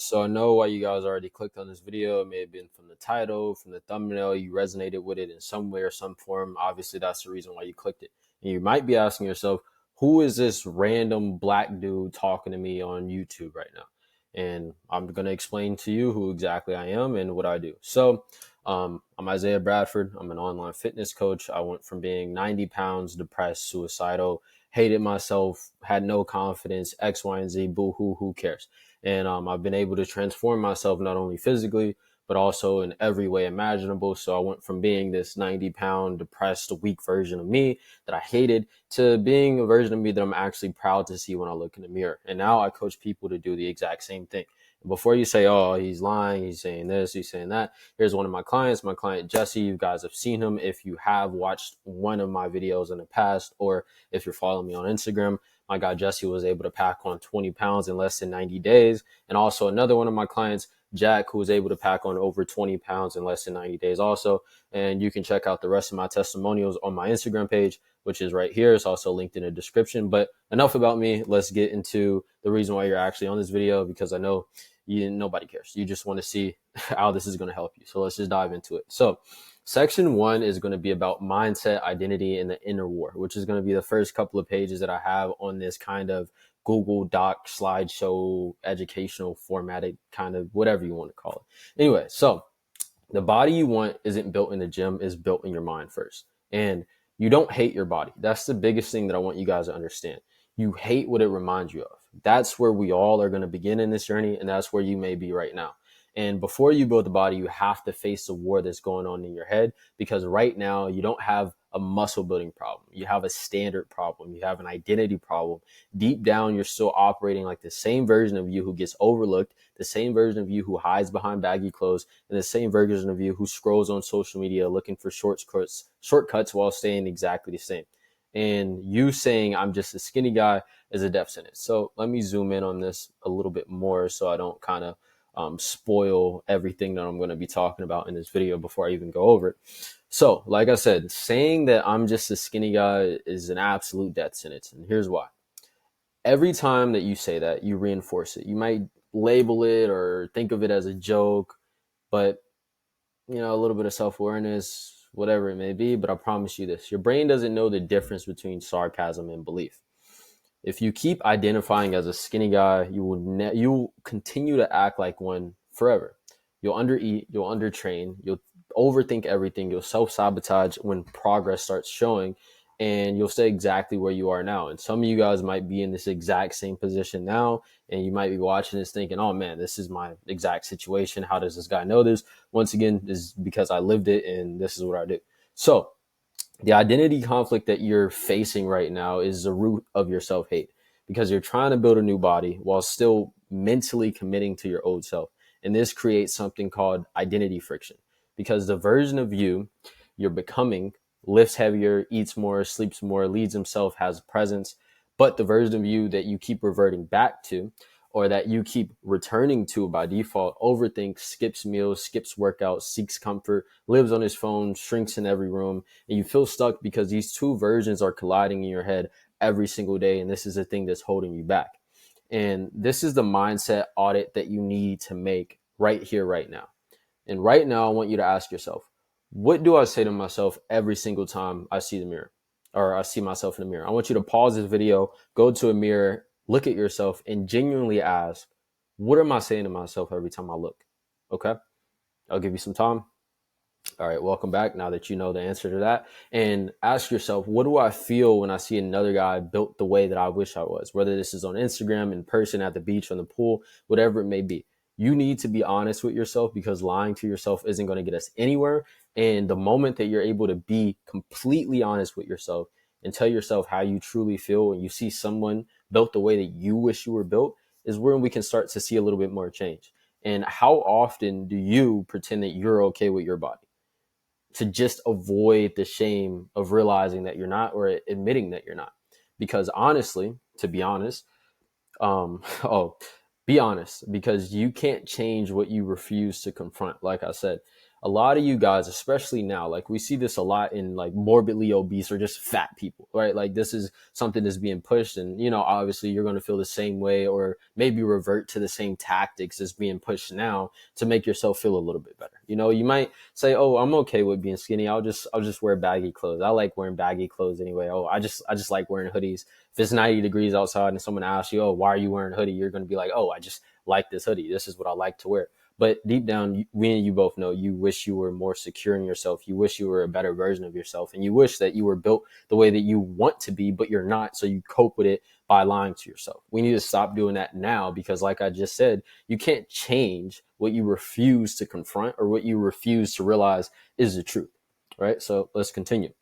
So I know why you guys already clicked on this video. It may have been from the title, from the thumbnail, you resonated with it in some way or some form. Obviously, that's the reason why you clicked it. And you might be asking yourself, who is this random black dude talking to me on YouTube right now? And I'm going to explain to you who exactly I am and what I do. I'm Isaiah Bradford. I'm an online fitness coach. I went from being 90 pounds, depressed, suicidal, hated myself, had no confidence, X, Y, and Z, boo hoo, who cares? And I've been able to transform myself not only physically, but also in every way imaginable. So I went from being this 90-pound, depressed, weak version of me that I hated to being a version of me that I'm actually proud to see when I look in the mirror. And now I coach people to do the exact same thing. Before you say, oh, he's lying, he's saying this, he's saying that, here's one of my clients, my client Jesse. You guys have seen him if you have watched one of my videos in the past, or if you're following me on Instagram. My guy Jesse was able to pack on 20 pounds in less than 90 days. And also another one of my clients, Jack, who was able to pack on over 20 pounds in less than 90 days also. And you can check out the rest of my testimonials on my Instagram page, which is right here. It's also linked in the description. But enough about me. Let's get into the reason why you're actually on this video, because I know nobody cares. You just want to see how this is going to help you. So let's just dive into it. So section 1 is going to be about mindset, identity, and the inner war, which is going to be the first couple of pages that I have on this kind of Google Doc slideshow, educational formatted kind of whatever you want to call it. Anyway, so the body you want isn't built in the gym, is built in your mind first. And you don't hate your body. That's the biggest thing that I want you guys to understand. You hate what it reminds you of. That's where we all are going to begin in this journey, and that's where you may be right now. And before you build the body, you have to face the war that's going on in your head, because right now you don't have a muscle building problem. You have a standard problem. You have an identity problem. Deep down, you're still operating like the same version of you who gets overlooked, the same version of you who hides behind baggy clothes, and the same version of you who scrolls on social media looking for shortcuts while staying exactly the same. And you saying I'm just a skinny guy is a death sentence. So let me zoom in on this a little bit more so I don't kind of spoil everything that I'm going to be talking about in this video before I even go over it. So like I said, saying that I'm just a skinny guy is an absolute death sentence. And here's why. Every time that you say that, you reinforce it. You might label it or think of it as a joke, but a little bit of self-awareness, whatever it may be. But I promise you this, your brain doesn't know the difference between sarcasm and belief. If you keep identifying as a skinny guy, you'll continue to act like one forever. You'll undereat, you'll undertrain, you'll overthink everything, you'll self-sabotage when progress starts showing, and you'll stay exactly where you are now. And some of you guys might be in this exact same position now, and you might be watching this thinking, oh man, this is my exact situation. How does this guy know this? Once again, this is because I lived it, and this is what I do. So the identity conflict that you're facing right now is the root of your self-hate, because you're trying to build a new body while still mentally committing to your old self. And this creates something called identity friction, because the version of you're becoming lifts heavier, eats more, sleeps more, leads himself, has presence. But the version of you that you keep reverting back to, or that you keep returning to by default, overthinks, skips meals, skips workouts, seeks comfort, lives on his phone, shrinks in every room, and you feel stuck because these two versions are colliding in your head every single day, and this is the thing that's holding you back. And this is the mindset audit that you need to make right here, right now. And right now, I want you to ask yourself, what do I say to myself every single time I see the mirror, or I see myself in the mirror? I want you to pause this video, go to a mirror, look at yourself, and genuinely ask, what am I saying to myself every time I look? Okay, I'll give you some time. All right, welcome back. Now that you know the answer to that, and ask yourself, what do I feel when I see another guy built the way that I wish I was? Whether this is on Instagram, in person, at the beach, on the pool, whatever it may be. You need to be honest with yourself, because lying to yourself isn't going to get us anywhere. And the moment that you're able to be completely honest with yourself and tell yourself how you truly feel, and you see someone built the way that you wish you were built, is when we can start to see a little bit more change. And how often do you pretend that you're okay with your body, to just avoid the shame of realizing that you're not, or admitting that you're not? Because honestly, to be honest, be honest, because you can't change what you refuse to confront. Like I said, a lot of you guys, especially now, like we see this a lot in like morbidly obese or just fat people, right? Like this is something that's being pushed, and obviously you're going to feel the same way, or maybe revert to the same tactics as being pushed now to make yourself feel a little bit better. You might say, "Oh, I'm okay with being skinny. I'll just wear baggy clothes. I like wearing baggy clothes anyway. Oh, I just like wearing hoodies. If it's 90 degrees outside and someone asks you, "Oh, why are you wearing a hoodie?" You're going to be like, "Oh, I just like this hoodie. This is what I like to wear." But deep down, we and you both know you wish you were more secure in yourself. You wish you were a better version of yourself. And you wish that you were built the way that you want to be, but you're not. So you cope with it by lying to yourself. We need to stop doing that now because, like I just said, you can't change what you refuse to confront or what you refuse to realize is the truth. Right? So let's continue.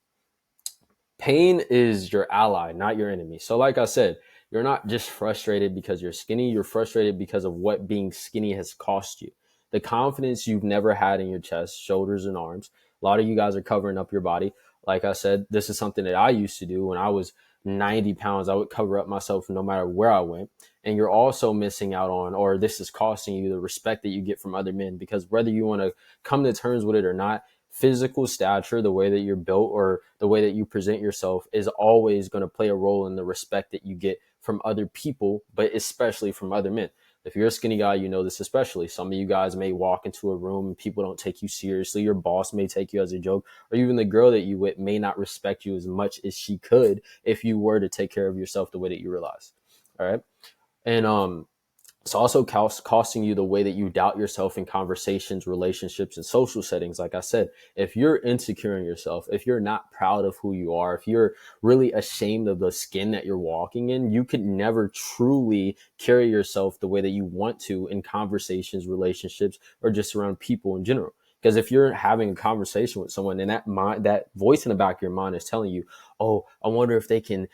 Pain is your ally, not your enemy. So like I said, you're not just frustrated because you're skinny. You're frustrated because of what being skinny has cost you. The confidence you've never had in your chest, shoulders, and arms. A lot of you guys are covering up your body. Like I said, this is something that I used to do when I was 90 pounds. I would cover up myself no matter where I went. And you're also missing out on, or this is costing you the respect that you get from other men, because whether you want to come to terms with it or not, physical stature, the way that you're built or the way that you present yourself is always going to play a role in the respect that you get from other people, but especially from other men. If you're a skinny guy, you know this especially. Some of you guys may walk into a room and people don't take you seriously. Your boss may take you as a joke, or even the girl that you with may not respect you as much as she could if you were to take care of yourself the way that you realize. All right. And it's also costing you the way that you doubt yourself in conversations, relationships, and social settings. Like I said, if you're insecure in yourself, if you're not proud of who you are, if you're really ashamed of the skin that you're walking in, you could never truly carry yourself the way that you want to in conversations, relationships, or just around people in general. Because if you're having a conversation with someone and that voice in the back of your mind is telling you, "Oh, I wonder if they can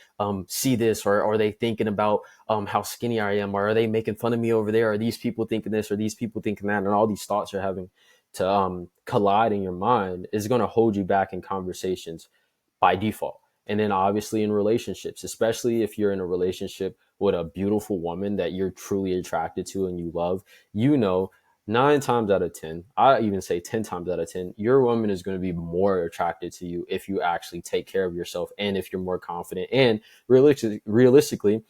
see this, or are they thinking about how skinny I am, or are they making fun of me over there? Are these people thinking this, or these people thinking that?" And all these thoughts you're having to collide in your mind is going to hold you back in conversations by default. And then obviously in relationships, especially if you're in a relationship with a beautiful woman that you're truly attracted to and you love, 9 times out of 10, I even say 10 times out of 10, your woman is going to be more attracted to you if you actually take care of yourself and if you're more confident. And realistically,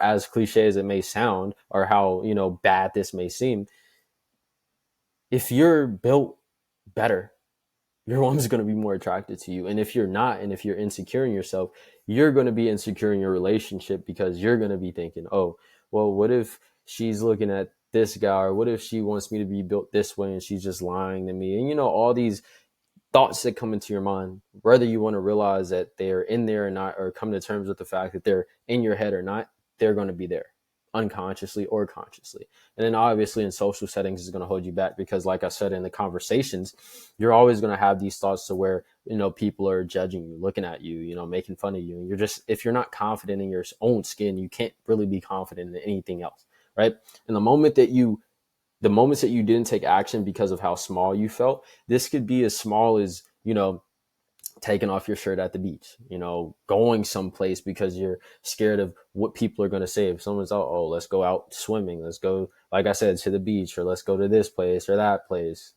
as cliche as it may sound, or how, bad this may seem, if you're built better, your woman's going to be more attracted to you. And if you're not, and if you're insecure in yourself, you're going to be insecure in your relationship, because you're going to be thinking, "Oh, well, what if she's looking at this guy, or what if she wants me to be built this way and she's just lying to me?" And all these thoughts that come into your mind, whether you want to realize that they're in there or not, or come to terms with the fact that they're in your head or not, they're going to be there, unconsciously or consciously. And then obviously in social settings is going to hold you back, because like I said, in the conversations, you're always going to have these thoughts to where, people are judging you, looking at you, making fun of you. And if you're not confident in your own skin, you can't really be confident in anything else. Right. And the moments that you didn't take action because of how small you felt, this could be as small as, taking off your shirt at the beach, going someplace because you're scared of what people are going to say. If someone's, "Oh, let's go out swimming. Let's go," like I said, to the beach, or "let's go to this place or that place."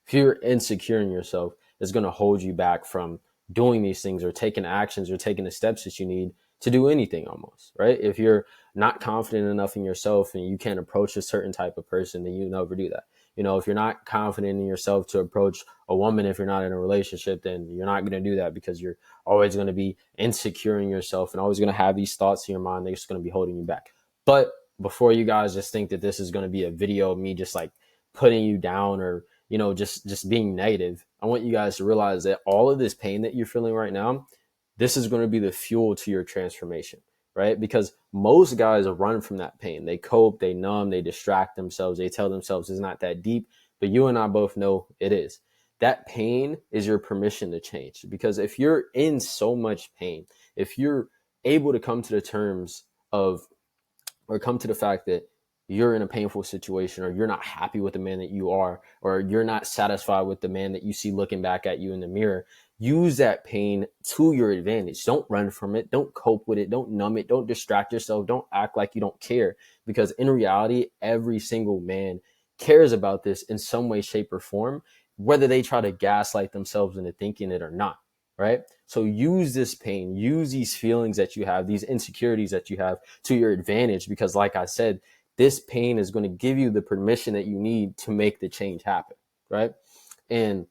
If you're insecure in yourself, it's going to hold you back from doing these things, or taking actions, or taking the steps that you need to do anything almost, right? If you're not confident enough in yourself and you can't approach a certain type of person, then you never do that. If you're not confident in yourself to approach a woman, if you're not in a relationship, then you're not going to do that, because you're always going to be insecure in yourself and always going to have these thoughts in your mind. They're just going to be holding you back. But before you guys just think that this is going to be a video of me just like putting you down, or just being negative, I want you guys to realize that all of this pain that you're feeling right now, this is going to be the fuel to your transformation, right? Because most guys run from that pain. They cope, they numb, they distract themselves. They tell themselves it's not that deep, but you and I both know it is. That pain is your permission to change, because if you're in so much pain, if you're able to come to the terms of, or come to the fact that you're in a painful situation, or you're not happy with the man that you are, or you're not satisfied with the man that you see looking back at you in the mirror, use that pain to your advantage. Don't run from it. Don't cope with it. Don't numb it. Don't distract yourself. Don't act like you don't care, because in reality, every single man cares about this in some way, shape, or form. whether they try to gaslight themselves into thinking it or not, right? So use this pain, use these feelings that you have, these insecurities that you have to your advantage, because like I said, this pain is going to give you the permission that you need to make the change happen, right? And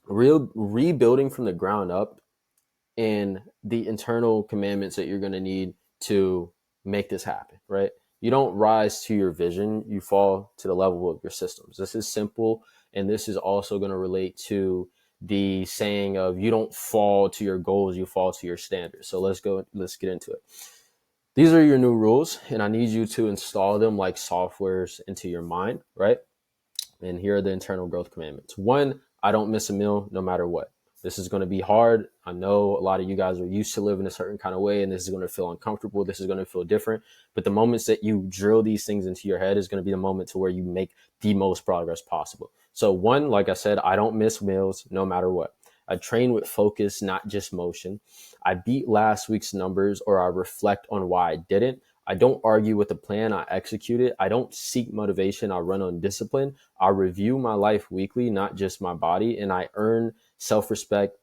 rebuilding from the ground up and the internal commandments that you're going to need to make this happen, right? You don't rise to your vision, you fall to the level of your systems. This is simple, and this is also going to relate to the saying of you don't fall to your goals, you fall to your standards. So let's get into it. These are your new rules, and I need you to install them like softwares into your mind, right? And here are the internal growth commandments. One, I don't miss a meal no matter what. This is going to be hard. I know a lot of you guys are used to living a certain kind of way, and this is going to feel uncomfortable. This is going to feel different. But the moments that you drill these things into your head is going to be the moment to where you make the most progress possible. So one, like I said, I don't miss meals no matter what. I train with focus, not just motion. I beat last week's numbers, or I reflect on why I didn't. I don't argue with the plan, I execute it. I don't seek motivation, I run on discipline. I review my life weekly, not just my body, and I earn self-respect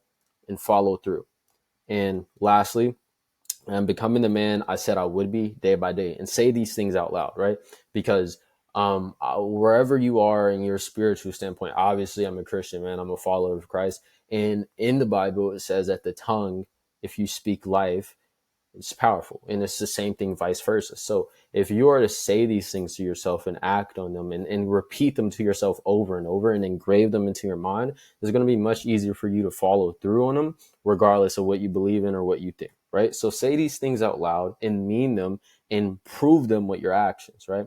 and follow through. And lastly, I'm becoming the man I said I would be day by day. And say these things out loud, right? Because wherever you are in your spiritual standpoint, obviously I'm a Christian, man. I'm a follower of Christ. And in the Bible, it says that the tongue, if you speak life, it's powerful. And it's the same thing vice versa. So if you are to say these things to yourself and act on them and repeat them to yourself over and over and engrave them into your mind, it's going to be much easier for you to follow through on them, regardless of what you believe in or what you think, right? So say these things out loud and mean them and prove them with your actions, right?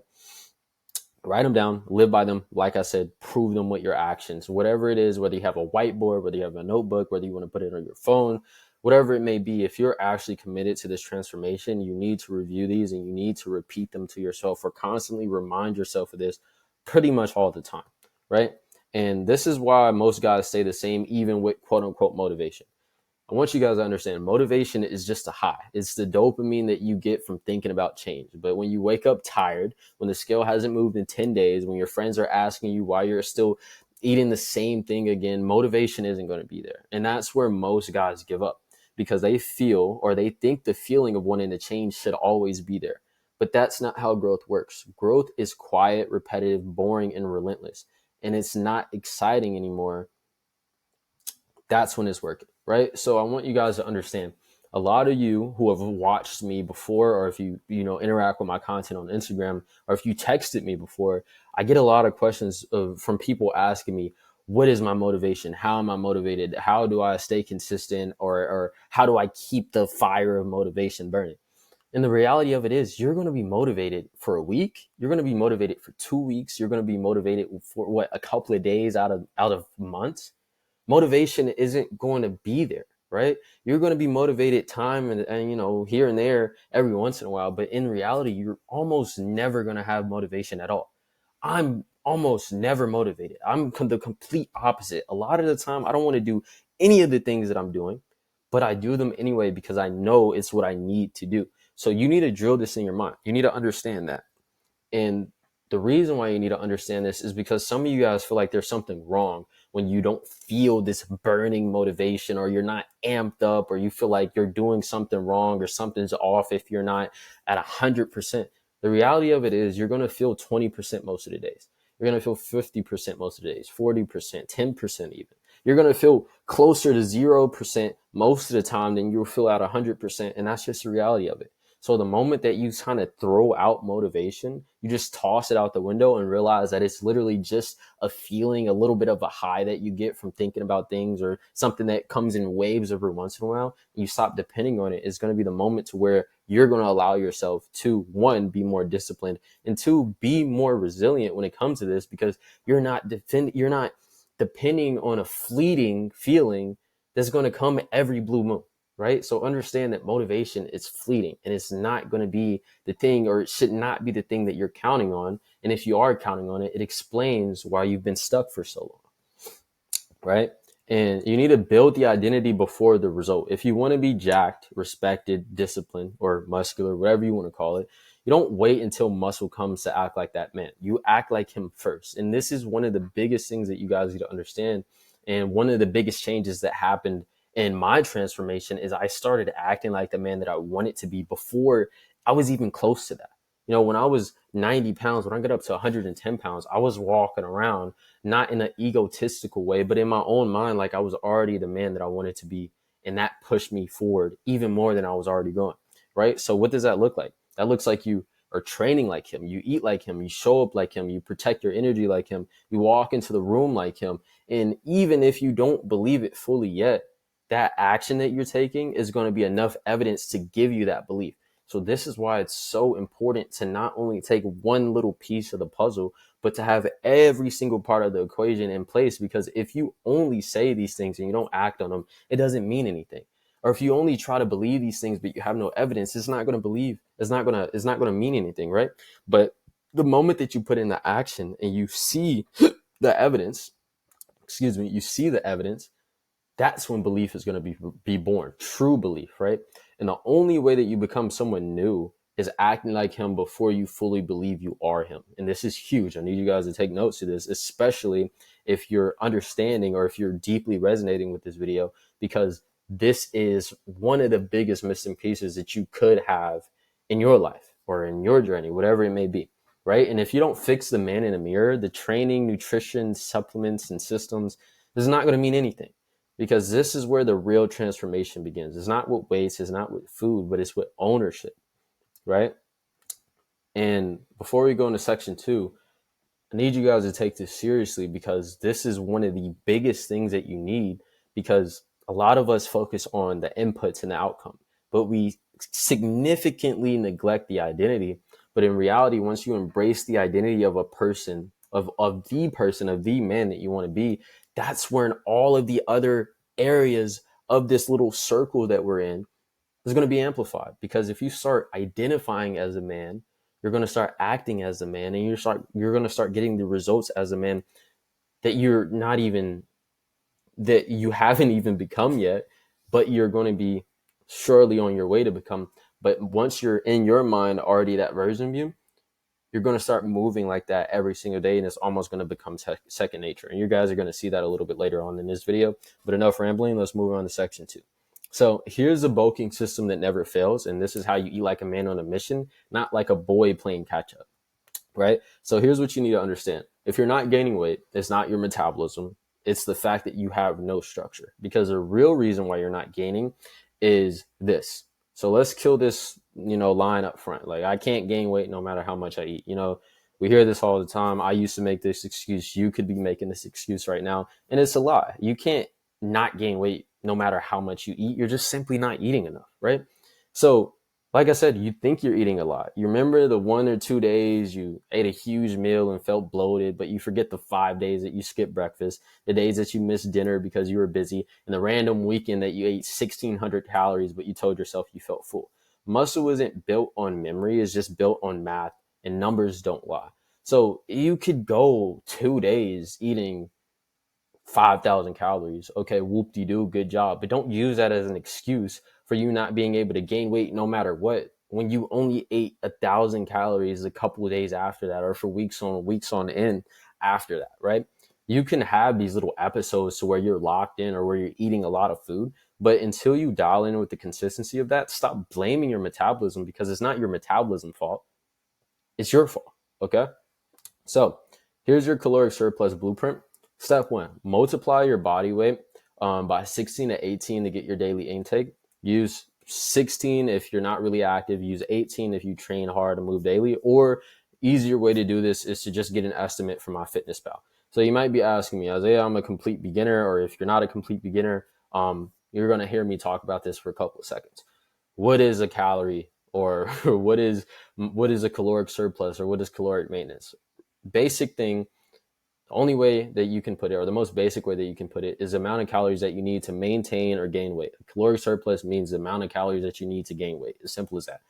Write them down, live by them. Like I said, prove them with your actions, whatever it is, whether you have a whiteboard, whether you have a notebook, whether you want to put it on your phone, whatever it may be. If you're actually committed to this transformation, you need to review these and you need to repeat them to yourself, or constantly remind yourself of this pretty much all the time, right? And this is why most guys stay the same, even with quote unquote motivation. I want you guys to understand motivation is just a high. It's the dopamine that you get from thinking about change. But when you wake up tired, when the scale hasn't moved in 10 days, when your friends are asking you why you're still eating the same thing again, motivation isn't going to be there. And that's where most guys give up, because they feel, or they think the feeling of wanting to change should always be there. But that's not how growth works. Growth is quiet, repetitive, boring, and relentless. And it's not exciting anymore. That's when it's working, right? So I want you guys to understand, a lot of you who have watched me before, or if you interact with my content on Instagram, or if you texted me before, I get a lot of questions from people asking me, what is my motivation? How am I motivated? How do I stay consistent? Or how do I keep the fire of motivation burning? And the reality of it is, you're going to be motivated for a week. You're going to be motivated for 2 weeks. You're going to be motivated for a couple of days out of months. Motivation isn't going to be there, right? You're going to be motivated time and here and there every once in a while, but in reality, you're almost never going to have motivation at all. I'm almost never motivated. I'm the complete opposite. A lot of the time, I don't want to do any of the things that I'm doing, but I do them anyway because I know it's what I need to do. So you need to drill this in your mind. You need to understand that. And the reason why you need to understand this is because some of you guys feel like there's something wrong when you don't feel this burning motivation, or you're not amped up, or you feel like you're doing something wrong or something's off if you're not at 100%. The reality of it is, you're going to feel 20% most of the days. You're going to feel 50% most of the days, 40%, 10% even. You're going to feel closer to 0% most of the time than you'll feel at 100%. And that's just the reality of it. So the moment that you kind of throw out motivation, you just toss it out the window and realize that it's literally just a feeling, a little bit of a high that you get from thinking about things, or something that comes in waves every once in a while. And you stop depending on it. It's going to be the moment to where you're going to allow yourself to, one, be more disciplined, and two, be more resilient when it comes to this, because you're not depending on a fleeting feeling that's going to come every blue moon. Right? So understand that motivation is fleeting, and it's not going to be the thing, or it should not be the thing that you're counting on. And if you are counting on it, it explains why you've been stuck for so long. Right? And you need to build the identity before the result. If you want to be jacked, respected, disciplined, or muscular, whatever you want to call it, You don't wait until muscle comes to act like that man. You act like him first. And this is one of the biggest things that you guys need to understand. And one of the biggest changes that happened in my transformation is I started acting like the man that I wanted to be before I was even close to that. When I was 90 pounds, when I got up to 110 pounds, I was walking around not in an egotistical way, but in my own mind, like I was already the man that I wanted to be. And that pushed me forward even more than I was already going. Right. So what does that look like? That looks like you are training like him. You eat like him. You show up like him. You protect your energy like him. You walk into the room like him. And even if you don't believe it fully yet, that action that you're taking is going to be enough evidence to give you that belief. So this is why it's so important to not only take one little piece of the puzzle, but to have every single part of the equation in place. Because if you only say these things and you don't act on them, it doesn't mean anything. Or if you only try to believe these things, but you have no evidence, it's not going to mean anything, right? But the moment that you put in the action and you see the evidence, you see the evidence, that's when belief is going to be born, true belief, right? And the only way that you become someone new is acting like him before you fully believe you are him. And this is huge. I need you guys to take notes of this, especially if you're understanding or if you're deeply resonating with this video, because this is one of the biggest missing pieces that you could have in your life or in your journey, whatever it may be, right? And if you don't fix the man in the mirror, the training, nutrition, supplements, and systems is not going to mean anything. Because this is where the real transformation begins. It's not with weights, it's not with food, but it's with ownership, right? And before we go into section 2, I need you guys to take this seriously, because this is one of the biggest things that you need, because a lot of us focus on the inputs and the outcome, but we significantly neglect the identity. But in reality, once you embrace the identity of a person, of the man that you want to be, that's when all of the other areas of this little circle that we're in is going to be amplified. Because if you start identifying as a man, you're going to start acting as a man, and you're going to start getting the results as a man that you haven't even become yet, but you're going to be surely on your way to become. But once you're in your mind already that version of you, you're going to start moving like that every single day, and it's almost going to become second nature. And you guys are going to see that a little bit later on in this video. But enough rambling, let's move on to section 2. So here's a bulking system that never fails, and this is how you eat like a man on a mission, not like a boy playing catch up, right? So here's what you need to understand. If you're not gaining weight, it's not your metabolism. It's the fact that you have no structure, because the real reason why you're not gaining is this. So let's kill this, line up front. Like, I can't gain weight no matter how much I eat. We hear this all the time. I used to make this excuse. You could be making this excuse right now. And it's a lie. You can't not gain weight no matter how much you eat. You're just simply not eating enough, right? So like I said, you think you're eating a lot. You remember the 1 or 2 days you ate a huge meal and felt bloated, but you forget the 5 days that you skipped breakfast, the days that you missed dinner because you were busy, and the random weekend that you ate 1,600 calories, but you told yourself you felt full. Muscle isn't built on memory. It's just built on math, and numbers don't lie. So you could go 2 days eating 5,000 calories. Okay, whoop-de-doo, good job. But don't use that as an excuse for you not being able to gain weight no matter what, when you only ate 1,000 calories a couple of days after that, or for weeks on end after that, right? You can have these little episodes to where you're locked in or where you're eating a lot of food, but until you dial in with the consistency of that, stop blaming your metabolism, because it's not your metabolism fault. It's your fault, okay? So here's your caloric surplus blueprint. Step 1, multiply your body weight by 16 to 18 to get your daily intake. Use 16 if you're not really active. Use 18 if you train hard and move daily. Or easier way to do this is to just get an estimate from MyFitnessPal. So you might be asking me, Isaiah, I'm a complete beginner. Or if you're not a complete beginner, you're going to hear me talk about this for a couple of seconds. What is a calorie? Or what is a caloric surplus? Or what is caloric maintenance? Basic thing. The only way that you can put it, or the most basic way that you can put it, is the amount of calories that you need to maintain or gain weight. A caloric surplus means the amount of calories that you need to gain weight. As simple as that.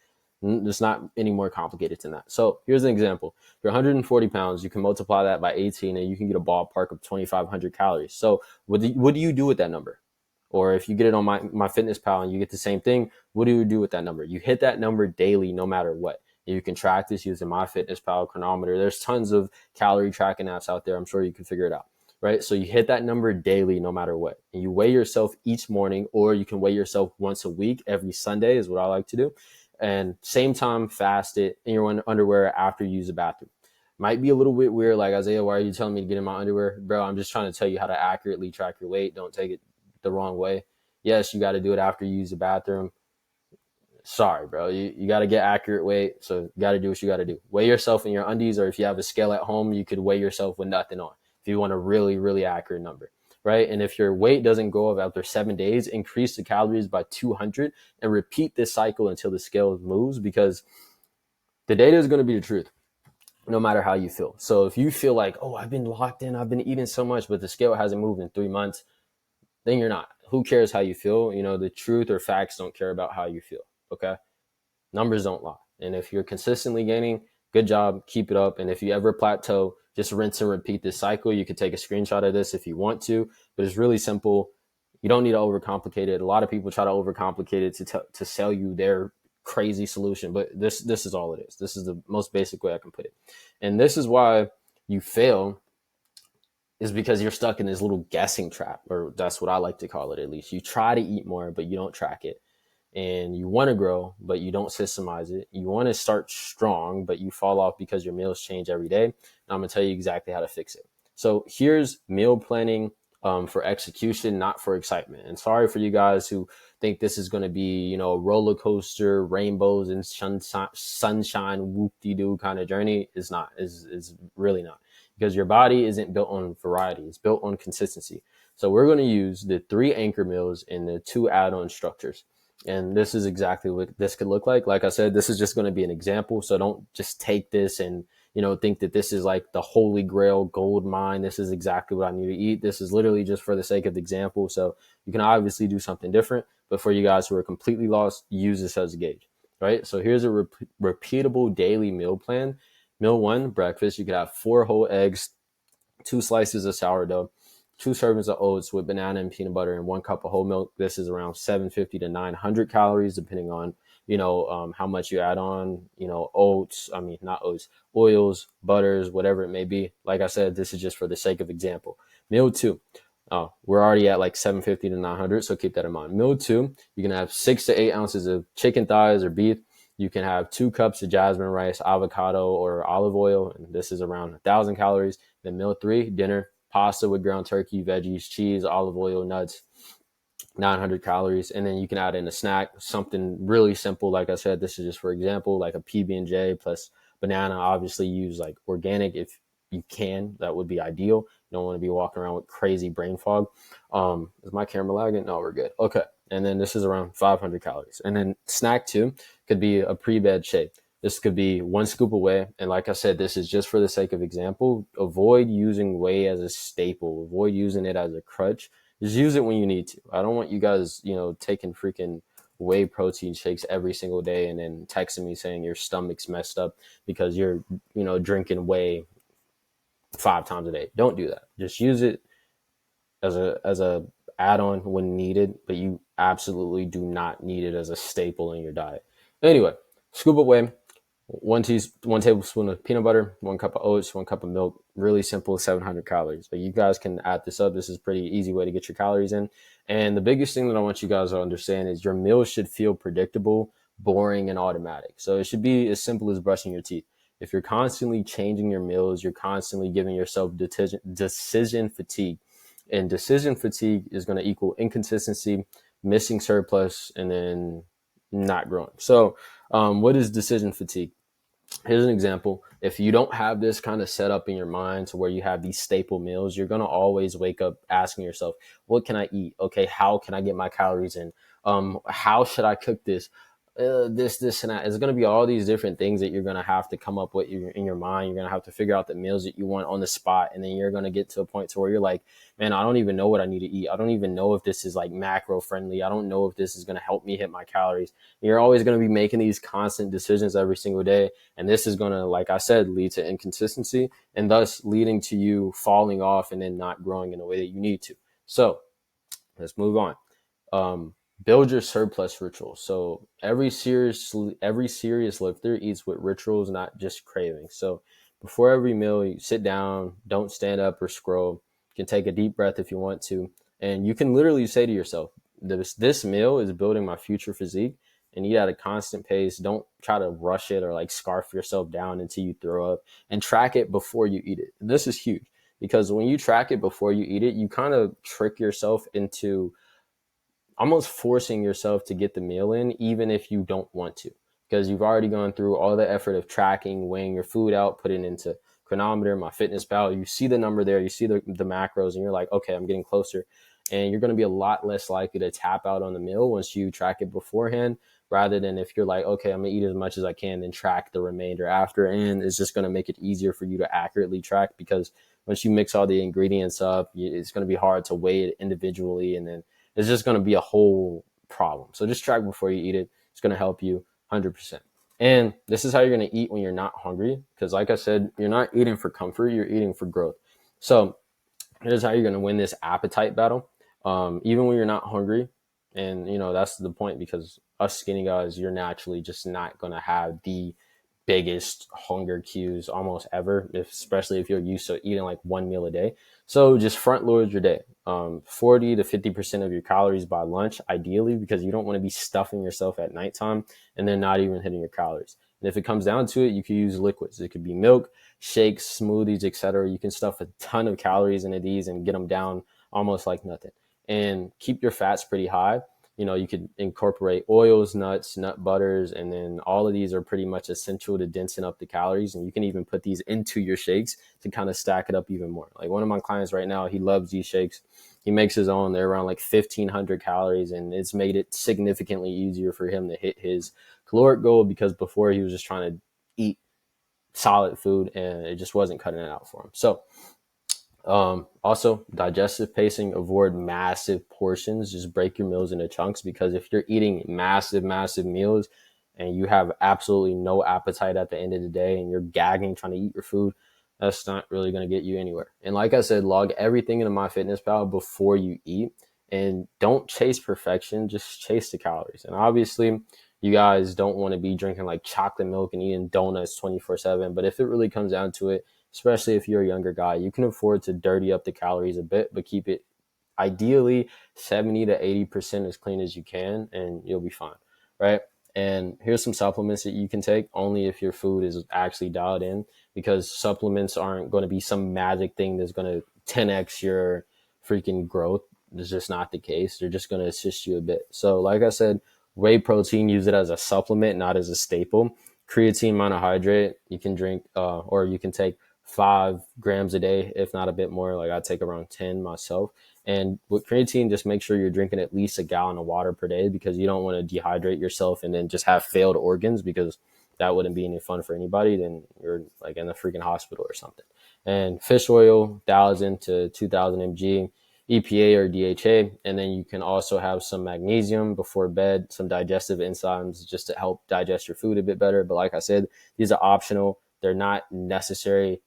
It's not any more complicated than that. So here's an example. If you're 140 pounds, you can multiply that by 18 and you can get a ballpark of 2,500 calories. So what do you do with that number? Or if you get it on MyFitnessPal and you get the same thing, what do you do with that number? You hit that number daily no matter what. And you can track this using MyFitnessPal, Chronometer. There's tons of calorie tracking apps out there. I'm sure you can figure it out, right? So you hit that number daily, no matter what. And you weigh yourself each morning, or you can weigh yourself once a week. Every Sunday is what I like to do. And same time, fast it in your underwear after you use the bathroom. Might be a little bit weird, like, Isaiah, why are you telling me to get in my underwear? Bro, I'm just trying to tell you how to accurately track your weight. Don't take it the wrong way. Yes, you got to do it after you use the bathroom. Sorry, bro. You got to get accurate weight. So you got to do what you got to do. Weigh yourself in your undies, or if you have a scale at home, you could weigh yourself with nothing on if you want a really, really accurate number, right? And if your weight doesn't go up after 7 days, increase the calories by 200 and repeat this cycle until the scale moves, because the data is going to be the truth no matter how you feel. So if you feel like, oh, I've been locked in, I've been eating so much, but the scale hasn't moved in 3 months, then you're not. Who cares how you feel? The truth or facts don't care about how you feel. Okay. Numbers don't lie. And if you're consistently gaining, good job, keep it up. And if you ever plateau, just rinse and repeat this cycle. You could take a screenshot of this if you want to, but it's really simple. You don't need to overcomplicate it. A lot of people try to overcomplicate it to sell you their crazy solution, but this is all it is. This is the most basic way I can put it. And this is why you fail, is because you're stuck in this little guessing trap, or that's what I like to call it, at least. You try to eat more, but you don't track it. And you want to grow, but you don't systemize it. You want to start strong, but you fall off because your meals change every day. And I'm going to tell you exactly how to fix it. So here's meal planning for execution, not for excitement. And sorry for you guys who think this is going to be, a roller coaster, rainbows and sunshine, whoop-de-doo kind of journey. It's not. It's really not. Because your body isn't built on variety. It's built on consistency. So we're going to use the 3 anchor meals and the 2 add-on structures. And this is exactly what this could look like. Like I said, this is just going to be an example. So don't just take this and, think that this is like the holy grail gold mine. This is exactly what I need to eat. This is literally just for the sake of the example. So you can obviously do something different. But for you guys who are completely lost, use this as a gauge, right? So here's a repeatable daily meal plan. Meal 1, breakfast. You could have 4 whole eggs, 2 slices of sourdough, 2 servings of oats with banana and peanut butter, and 1 cup of whole milk. This is around 750 to 900 calories, depending on, how much you add on, not oats, oils, butters, whatever it may be. Like I said, this is just for the sake of example. Meal 2. We're already at like 750 to 900, so keep that in mind. Meal 2, you can have 6 to 8 ounces of chicken thighs or beef. You can have 2 cups of jasmine rice, avocado, or olive oil, and this is around 1,000 calories. Then meal 3, dinner, pasta with ground turkey, veggies, cheese, olive oil, nuts, 900 calories. And then you can add in a snack, something really simple. Like I said, this is just for example, like a PB&J plus banana. Obviously use like organic if you can. That would be ideal. You don't want to be walking around with crazy brain fog. Is my camera lagging? No, we're good. Okay. And then this is around 500 calories. And then snack 2 could be a pre-bed shake. This could be 1 scoop of whey. And like I said, this is just for the sake of example. Avoid using whey as a staple. Avoid using it as a crutch. Just use it when you need to. I don't want you guys, taking freaking whey protein shakes every single day and then texting me saying your stomach's messed up because you're, drinking whey 5 times a day. Don't do that. Just use it as a add-on when needed, but you absolutely do not need it as a staple in your diet. Anyway, scoop of whey, 1 tablespoon of peanut butter, 1 cup of oats, 1 cup of milk. Really simple, 700 calories. But you guys can add this up. This is a pretty easy way to get your calories in. And the biggest thing that I want you guys to understand is your meals should feel predictable, boring, and automatic. So it should be as simple as brushing your teeth. If you're constantly changing your meals, you're constantly giving yourself decision fatigue. And decision fatigue is going to equal inconsistency, missing surplus, and then not growing. So what is decision fatigue? Here's an example. If you don't have this kind of set up in your mind to where you have these staple meals, you're going to always wake up asking yourself, what can I eat? Okay, how can I get my calories in? How should I cook this? This, and that. It's going to be all these different things that you're going to have to come up with in your mind. You're going to have to figure out the meals that you want on the spot. And then you're going to get to a point to where you're like, man, I don't even know what I need to eat. I don't even know if this is like macro friendly. I don't know if this is going to help me hit my calories. And you're always going to be making these constant decisions every single day. And this is going to, like I said, lead to inconsistency and thus leading to you falling off and then not growing in a way that you need to. So let's move on. build your surplus rituals. So every serious lifter eats with rituals, not just cravings. So before every meal, you sit down, don't stand up or scroll. You can take a deep breath if you want to, and you can literally say to yourself, this meal is building my future physique, and eat at a constant pace. Don't try to rush it or like scarf yourself down until you throw up, and track it before you eat it. And this is huge because when you track it before you eat it, you kind of trick yourself into almost forcing yourself to get the meal in, even if you don't want to, because you've already gone through all the effort of tracking, weighing your food out, putting it into Chronometer, MyFitnessPal. You see the number there, you see the macros, and you're like, okay, I'm getting closer. And you're going to be a lot less likely to tap out on the meal once you track it beforehand, rather than if you're like, okay, I'm going to eat as much as I can, then track the remainder after. And it's just going to make it easier for you to accurately track, because once you mix all the ingredients up, it's going to be hard to weigh it individually, and then it's just going to be a whole problem. So just track before you eat it. It's going to help you 100%. And this is how you're going to eat when you're not hungry. Because like I said, you're not eating for comfort, you're eating for growth. So here's how you're going to win this appetite battle. Even when you're not hungry. And, that's the point, because us skinny guys, you're naturally just not going to have the biggest hunger cues almost ever, especially if you're used to eating like one meal a day. So just front load your day. 40 to 50% of your calories by lunch, ideally, because you don't want to be stuffing yourself at nighttime and then not even hitting your calories. And if it comes down to it, you could use liquids. It could be milk, shakes, smoothies, etc. You can stuff a ton of calories into these and get them down almost like nothing. And keep your fats pretty high. You could incorporate oils, nuts, nut butters, and then all of these are pretty much essential to densing up the calories. And you can even put these into your shakes to kind of stack it up even more. Like one of my clients right now, he loves these shakes. He makes his own. They're around like 1,500 calories, and it's made it significantly easier for him to hit his caloric goal, because before he was just trying to eat solid food and it just wasn't cutting it out for him. So also, digestive pacing, avoid massive portions. Just break your meals into chunks, because if you're eating massive meals and you have absolutely no appetite at the end of the day and you're gagging trying to eat your food, that's not really going to get you anywhere. And like I said, log everything into MyFitnessPal before you eat, and don't chase perfection, just chase the calories. And obviously, you guys don't want to be drinking like chocolate milk and eating donuts 24/7. But if it really comes down to it, especially if you're a younger guy, you can afford to dirty up the calories a bit, but keep it ideally 70 to 80% as clean as you can, and you'll be fine, right? And here's some supplements that you can take only if your food is actually dialed in, because supplements aren't going to be some magic thing that's going to 10x your freaking growth. It's just not the case. They're just going to assist you a bit. So like I said, whey protein, use it as a supplement, not as a staple. Creatine monohydrate, you can drink or you can take 5 grams a day, if not a bit more. Like I take around 10 myself. And with creatine, just make sure you're drinking at least a gallon of water per day, because you don't want to dehydrate yourself and then just have failed organs, because that wouldn't be any fun for anybody. Then you're like in the freaking hospital or something. And fish oil dials into 2000 mg, EPA or DHA. And then you can also have some magnesium before bed, some digestive enzymes just to help digest your food a bit better. But like I said, these are optional. They're not necessary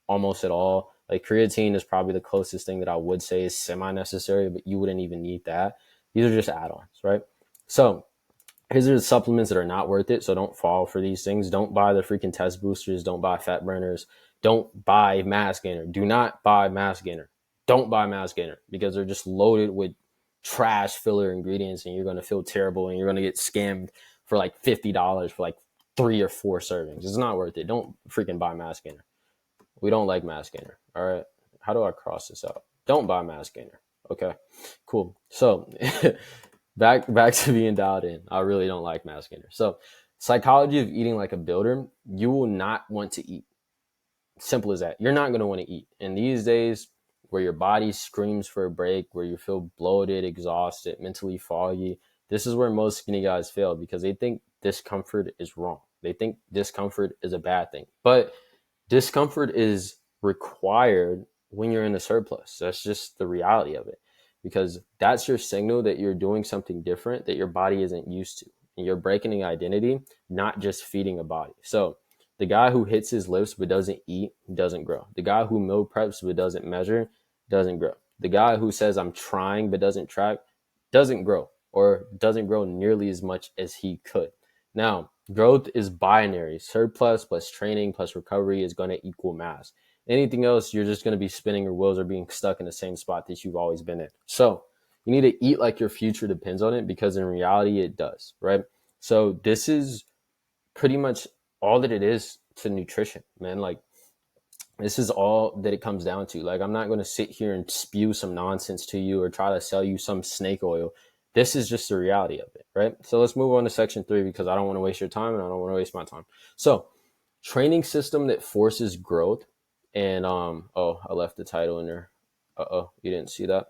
almost at all. Like creatine is probably the closest thing that I would say is semi-necessary, but you wouldn't even need that. These are just add-ons, right? So here's the supplements that are not worth it. So don't fall for these things. Don't buy the freaking test boosters. Don't buy fat burners. Don't buy mass gainer. Do not buy mass gainer. Don't buy mass gainer, because they're just loaded with trash filler ingredients, and you're going to feel terrible, and you're going to get scammed for like $50 for like 3 or 4 servings. It's not worth it. Don't freaking buy mass gainer. We don't like mass gainer. All right. How do I cross this out? Don't buy mass gainer. Okay, cool. So back to being dialed in. I really don't like mass gainer. So psychology of eating like a builder, you will not want to eat. Simple as that. You're not going to want to eat. And these days where your body screams for a break, where you feel bloated, exhausted, mentally foggy, this is where most skinny guys fail, because they think discomfort is wrong. They think discomfort is a bad thing. But discomfort is required when you're in a surplus. That's just the reality of it, because that's your signal that you're doing something different that your body isn't used to. And you're breaking an identity, not just feeding a body. So the guy who hits his lifts but doesn't eat doesn't grow. The guy who meal preps but doesn't measure doesn't grow. The guy who says I'm trying but doesn't track doesn't grow. or doesn't grow nearly as much as he could. Now, growth is binary. Surplus plus training plus recovery is going to equal mass. Anything else, you're just going to be spinning your wheels or being stuck in the same spot that you've always been in. So you need to eat like your future depends on it, because in reality, it does, right? So this is pretty much all that it is to nutrition, man. Like, this is all that it comes down to. Like, I'm not going to sit here and spew some nonsense to you or try to sell you some snake oil. This is just the reality of it, right? So let's move on to section 3, because I don't want to waste your time and I don't want to waste my time. So, training system that forces growth. And oh, I left the title in there. You didn't see that?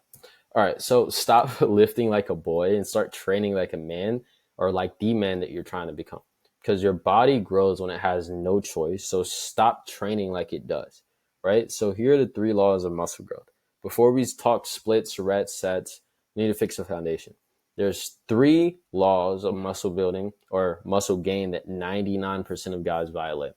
All right, so stop lifting like a boy and start training like a man, or like the man that you're trying to become, because your body grows when it has no choice. So stop training like it does, right? So here are the 3 laws of muscle growth. Before we talk splits, reps, sets, we need to fix the foundation. There's 3 laws of muscle building or muscle gain that 99% of guys violate,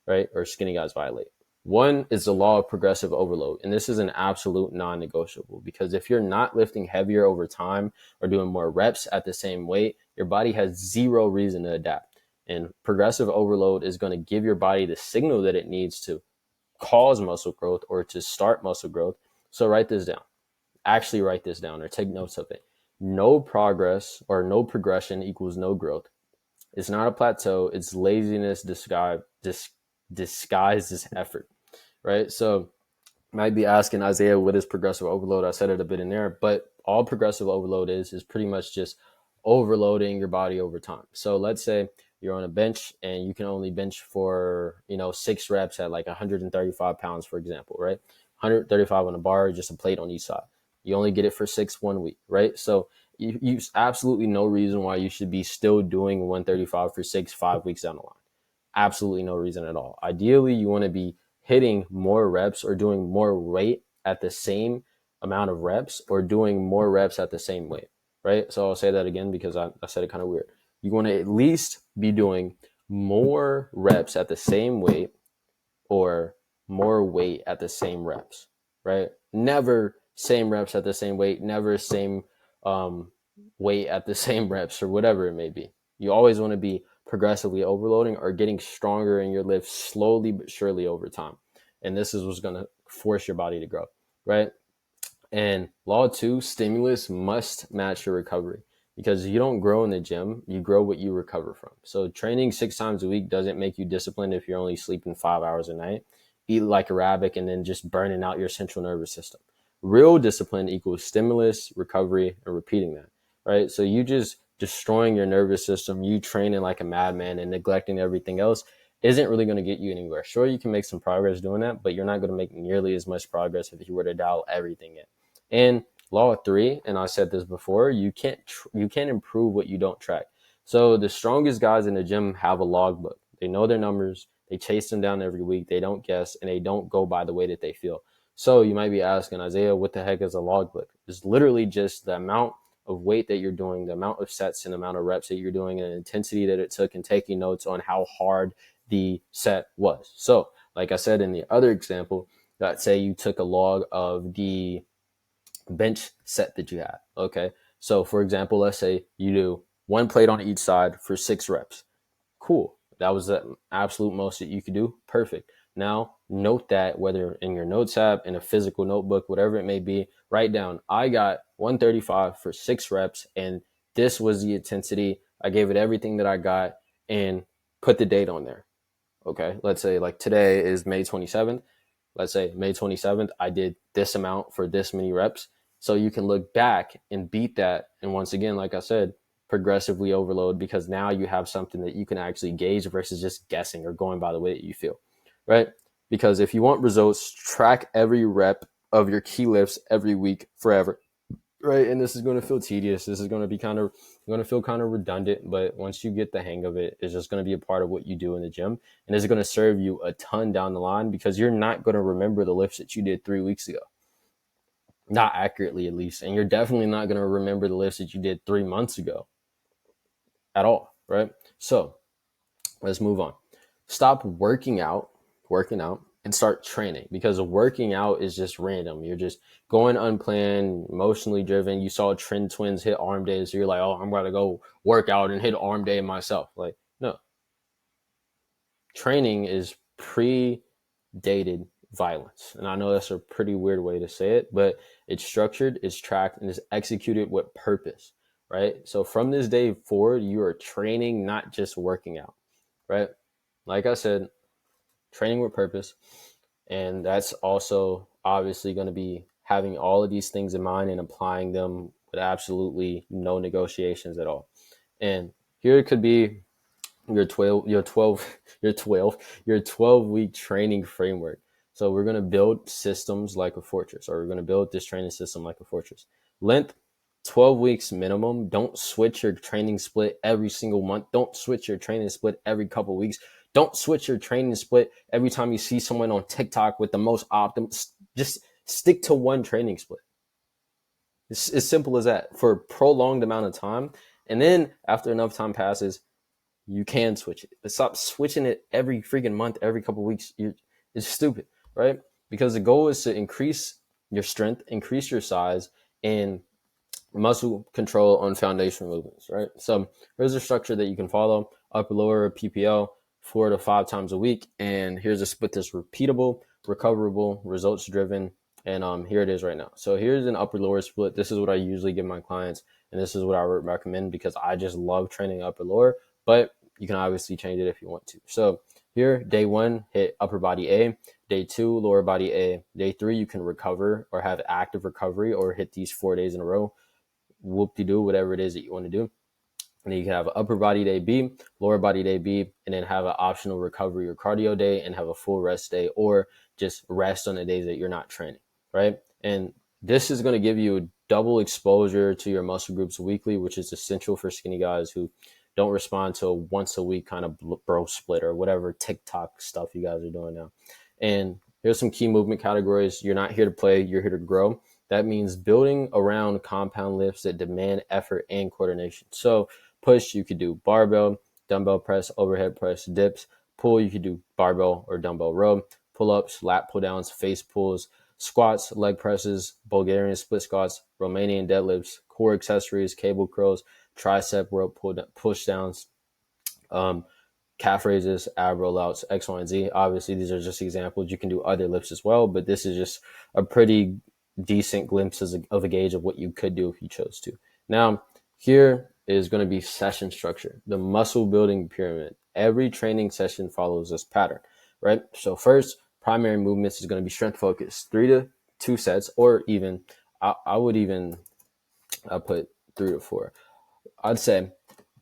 right? Or skinny guys violate. One is the law of progressive overload. And this is an absolute non-negotiable, because if you're not lifting heavier over time or doing more reps at the same weight, your body has zero reason to adapt. And progressive overload is going to give your body the signal that it needs to cause muscle growth or to start muscle growth. So write this down. Actually write this down or take notes of it. No progress or no progression equals no growth. It's not a plateau. It's laziness disguised as effort, right? So might be asking, Isaiah, what is progressive overload? I said it a bit in there, but all progressive overload is pretty much just overloading your body over time. So let's say you're on a bench and you can only bench for, 6 reps at like 135 pounds, for example, right? 135 on a bar, just a plate on each side. You only get it for 6 1 week, right? So you absolutely no reason why you should be still doing 135 for 6, 5 weeks down the line. Absolutely no reason at all. Ideally, you want to be hitting more reps or doing more weight at the same amount of reps, or doing more reps at the same weight, right? So I'll say that again, because I said it kind of weird. You want to at least be doing more reps at the same weight, or more weight at the same reps, right? Never same reps at the same weight, never same weight at the same reps, or whatever it may be. You always want to be progressively overloading or getting stronger in your lift slowly but surely over time. And this is what's going to force your body to grow, right? And law 2, stimulus must match your recovery, because you don't grow in the gym, you grow what you recover from. So training 6 times a week doesn't make you disciplined if you're only sleeping 5 hours a night, eat like a rabbit, and then just burning out your central nervous system. Real discipline equals stimulus, recovery, and repeating that, right? So you just destroying your nervous system, you training like a madman and neglecting everything else isn't really going to get you anywhere. Sure, you can make some progress doing that, but you're not going to make nearly as much progress if you were to dial everything in. And law 3, and I said this before, you can't improve what you don't track. So the strongest guys in the gym have a logbook. They know their numbers. They chase them down every week. They don't guess, and they don't go by the way that they feel. So you might be asking, Isaiah, what the heck is a logbook? It's literally just the amount of weight that you're doing, the amount of sets and the amount of reps that you're doing, and the intensity that it took, and taking notes on how hard the set was. So like I said in the other example, let's say you took a log of the bench set that you had. Okay. So for example, let's say you do 1 plate on each side for 6 reps. Cool. That was the absolute most that you could do. Perfect. Now note that, whether in your notes app, in a physical notebook, whatever it may be, write down, I got 135 for 6 reps, and this was the intensity. I gave it everything that I got, and put the date on there. Okay. Let's say like today is May 27th. Let's say May 27th, I did this amount for this many reps. So you can look back and beat that. And once again, like I said, progressively overload, because now you have something that you can actually gauge versus just guessing or going by the way that you feel, right? Because if you want results, track every rep of your key lifts every week forever, right? And this is going to feel tedious. This is going to be feel kind of redundant, but once you get the hang of it, it's just going to be a part of what you do in the gym, and it's going to serve you a ton down the line, because you're not going to remember the lifts that you did 3 weeks ago, not accurately at least, and you're definitely not going to remember the lifts that you did 3 months ago at all, right? So let's move on. Stop working out and start training, because working out is just random. You're just going unplanned, emotionally driven. You saw Trend Twins hit arm day, so you're like, oh, I'm going to go work out and hit arm day myself. Like, no. Training is predated violence. And I know that's a pretty weird way to say it, but it's structured, it's tracked, and is executed with purpose, right? So from this day forward, you are training, not just working out, right? Like I said, training with purpose. And that's also obviously going to be having all of these things in mind and applying them with absolutely no negotiations at all. And here it could be your 12 week training framework. So we're going to build systems like a fortress, or we're going to build this training system like a fortress. Length, 12 weeks minimum. Don't switch your training split every single month. Don't switch your training split every couple weeks. Don't switch your training split every time you see someone on TikTok with the most optimal. Just stick to one training split. It's as simple as that for a prolonged amount of time. And then after enough time passes, you can switch it. But stop switching it every freaking month, every couple of weeks. It's stupid, right? Because the goal is to increase your strength, increase your size, and muscle control on foundational movements, right? So here's a structure that you can follow: upper lower PPL 4 to 5 times a week. And here's a split that's repeatable, recoverable, results driven. And here it is right now. So here's an upper lower split. This is what I usually give my clients, and this is what I recommend because I just love training upper lower, but you can obviously change it if you want to. So here, day 1, hit upper body A. Day 2, lower body A. Day 3, you can recover or have active recovery or hit these 4 days in a row. Whoop-de-doo, whatever it is that you want to do. And then you can have an upper body day B, lower body day B, and then have an optional recovery or cardio day and have a full rest day, or just rest on the days that you're not training, right? And this is going to give you double exposure to your muscle groups weekly, which is essential for skinny guys who don't respond to a once a week kind of bro split or whatever TikTok stuff you guys are doing now. And here's some key movement categories. You're not here to play, you're here to grow. That means building around compound lifts that demand effort and coordination. So push, you could do barbell, dumbbell press, overhead press, dips. Pull, you could do barbell or dumbbell row. Pull-ups, lat pull-downs, face pulls, squats, leg presses, Bulgarian split squats, Romanian deadlifts, core accessories, cable curls, tricep rope push downs, calf raises, ab rollouts, X, Y, and Z. Obviously, these are just examples. You can do other lifts as well, but this is just a pretty decent glimpse of a gauge of what you could do if you chose to. Now, here is going to be session structure, the muscle building pyramid. Every training session follows this pattern, right? So first, primary movements is going to be strength focused, 3 to 2 sets, or even, I put 3 to 4. I'd say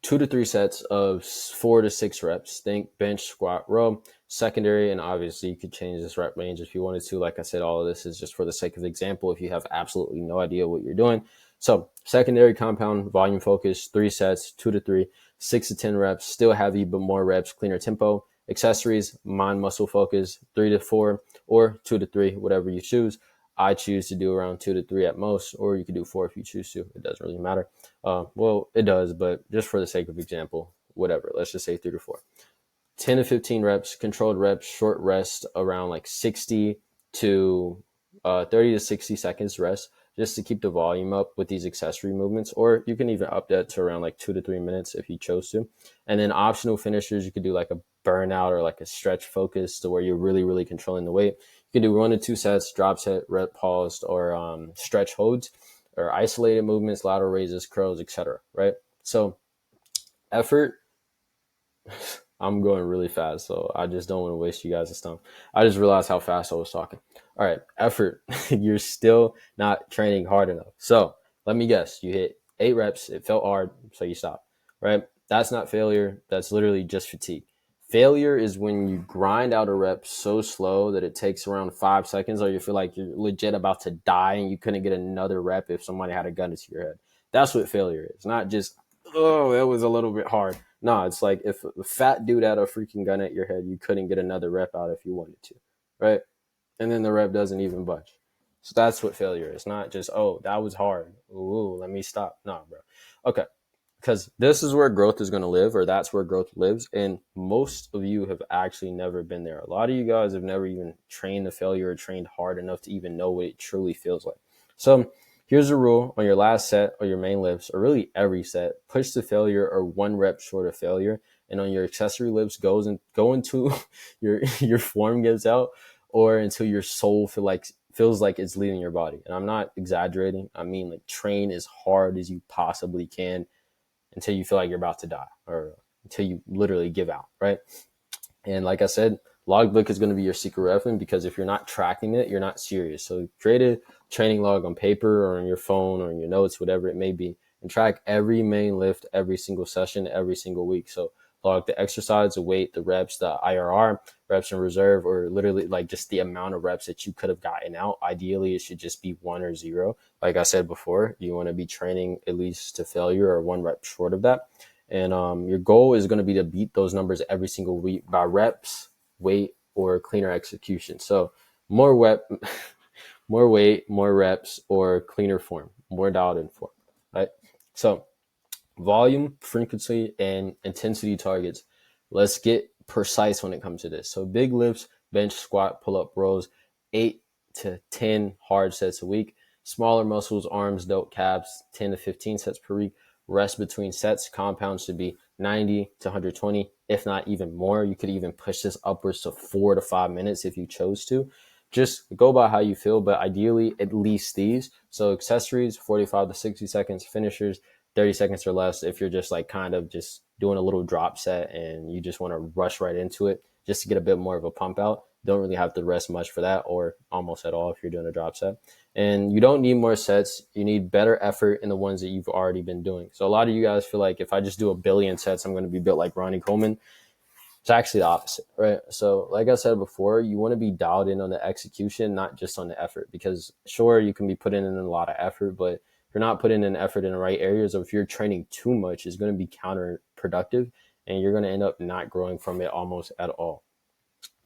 2 to 3 sets of 4 to 6 reps. Think bench, squat, row, secondary, and obviously you could change this rep range if you wanted to. Like I said, all of this is just for the sake of example if you have absolutely no idea what you're doing. So secondary compound, volume focus, 3 sets, 2 to 3, 6 to 10 reps, still heavy, but more reps, cleaner tempo. Accessories, mind muscle focus, 3 to 4 or 2 to 3, whatever you choose. I choose to do around 2 to 3 at most, or you could do 4 if you choose to. It doesn't really matter. Well, it does, but just for the sake of example, whatever. Let's just say 3 to 4. 10 to 15 reps, controlled reps, short rest around like 60 to 30 to 60 seconds rest, just to keep the volume up with these accessory movements. Or you can even up that to around like 2 to 3 minutes if you chose to. And then optional finishers, you could do like a burnout or like a stretch focus to where you're really, really controlling the weight. You can do 1 to 2 sets, drop set, rep paused, or stretch holds, or isolated movements, lateral raises, curls, etc. Right? So effort, I'm going really fast, so I just don't want to waste you guys' time. I just realized how fast I was talking. All right, effort. You're still not training hard enough. So let me guess. You hit 8 reps. It felt hard, so you stopped. Right? That's not failure. That's literally just fatigue. Failure is when you grind out a rep so slow that it takes around 5 seconds, or you feel like you're legit about to die and you couldn't get another rep if somebody had a gun to your head. That's what failure is. Not just, oh, that was a little bit hard. No, it's like if a fat dude had a freaking gun at your head, you couldn't get another rep out if you wanted to, right? And then the rep doesn't even budge. So that's what failure is. Not just, oh, that was hard. Ooh, let me stop. No, bro. Okay. because this is where growth is going to live, or that's where growth lives. And most of you have actually never been there. A lot of you guys have never even trained the failure or trained hard enough to even know what it truly feels like. So here's a rule: on your last set or your main lifts, or really every set, push the failure or 1 rep short of failure. And on your accessory lifts, go into your form gives out, or until your soul feels like it's leaving your body. And I'm not exaggerating. I mean, like, train as hard as you possibly can until you feel like you're about to die, or until you literally give out, right? And like I said, logbook is going to be your secret weapon, because if you're not tracking it, you're not serious. So create a training log on paper or on your phone or in your notes, whatever it may be, and track every main lift, every single session, every single week. So log the exercise, the weight, the reps, the IRR, reps in reserve, or literally like just the amount of reps that you could have gotten out. Ideally, it should just be 1 or 0. Like I said before, you want to be training at least to failure or 1 rep short of that. And your goal is going to be to beat those numbers every single week by reps, weight, or cleaner execution. So more more weight, more reps, or cleaner form, more dialed in form, right? So volume, frequency, and intensity targets. Let's get precise when it comes to this. So big lifts, bench, squat, pull up, rows, 8 to 10 hard sets a week. Smaller muscles, arms, delt, calves, 10 to 15 sets per week. Rest between sets. Compounds should be 90 to 120, if not even more. You could even push this upwards to 4 to 5 minutes if you chose to. Just go by how you feel, but ideally at least these. So accessories, 45 to 60 seconds. Finishers, 30 seconds or less if you're just like kind of just doing a little drop set and you just want to rush right into it just to get a bit more of a pump out. Don't really have to rest much for that, or almost at all if you're doing a drop set. And you don't need more sets. You need better effort in the ones that you've already been doing. So a lot of you guys feel like if I just do a billion sets, I'm going to be built like Ronnie Coleman. It's actually the opposite, right? So like I said before, you want to be dialed in on the execution, not just on the effort, because sure, you can be putting in a lot of effort, but if you're not putting in effort in the right areas, or if you're training too much, it's going to be counterproductive and you're going to end up not growing from it almost at all,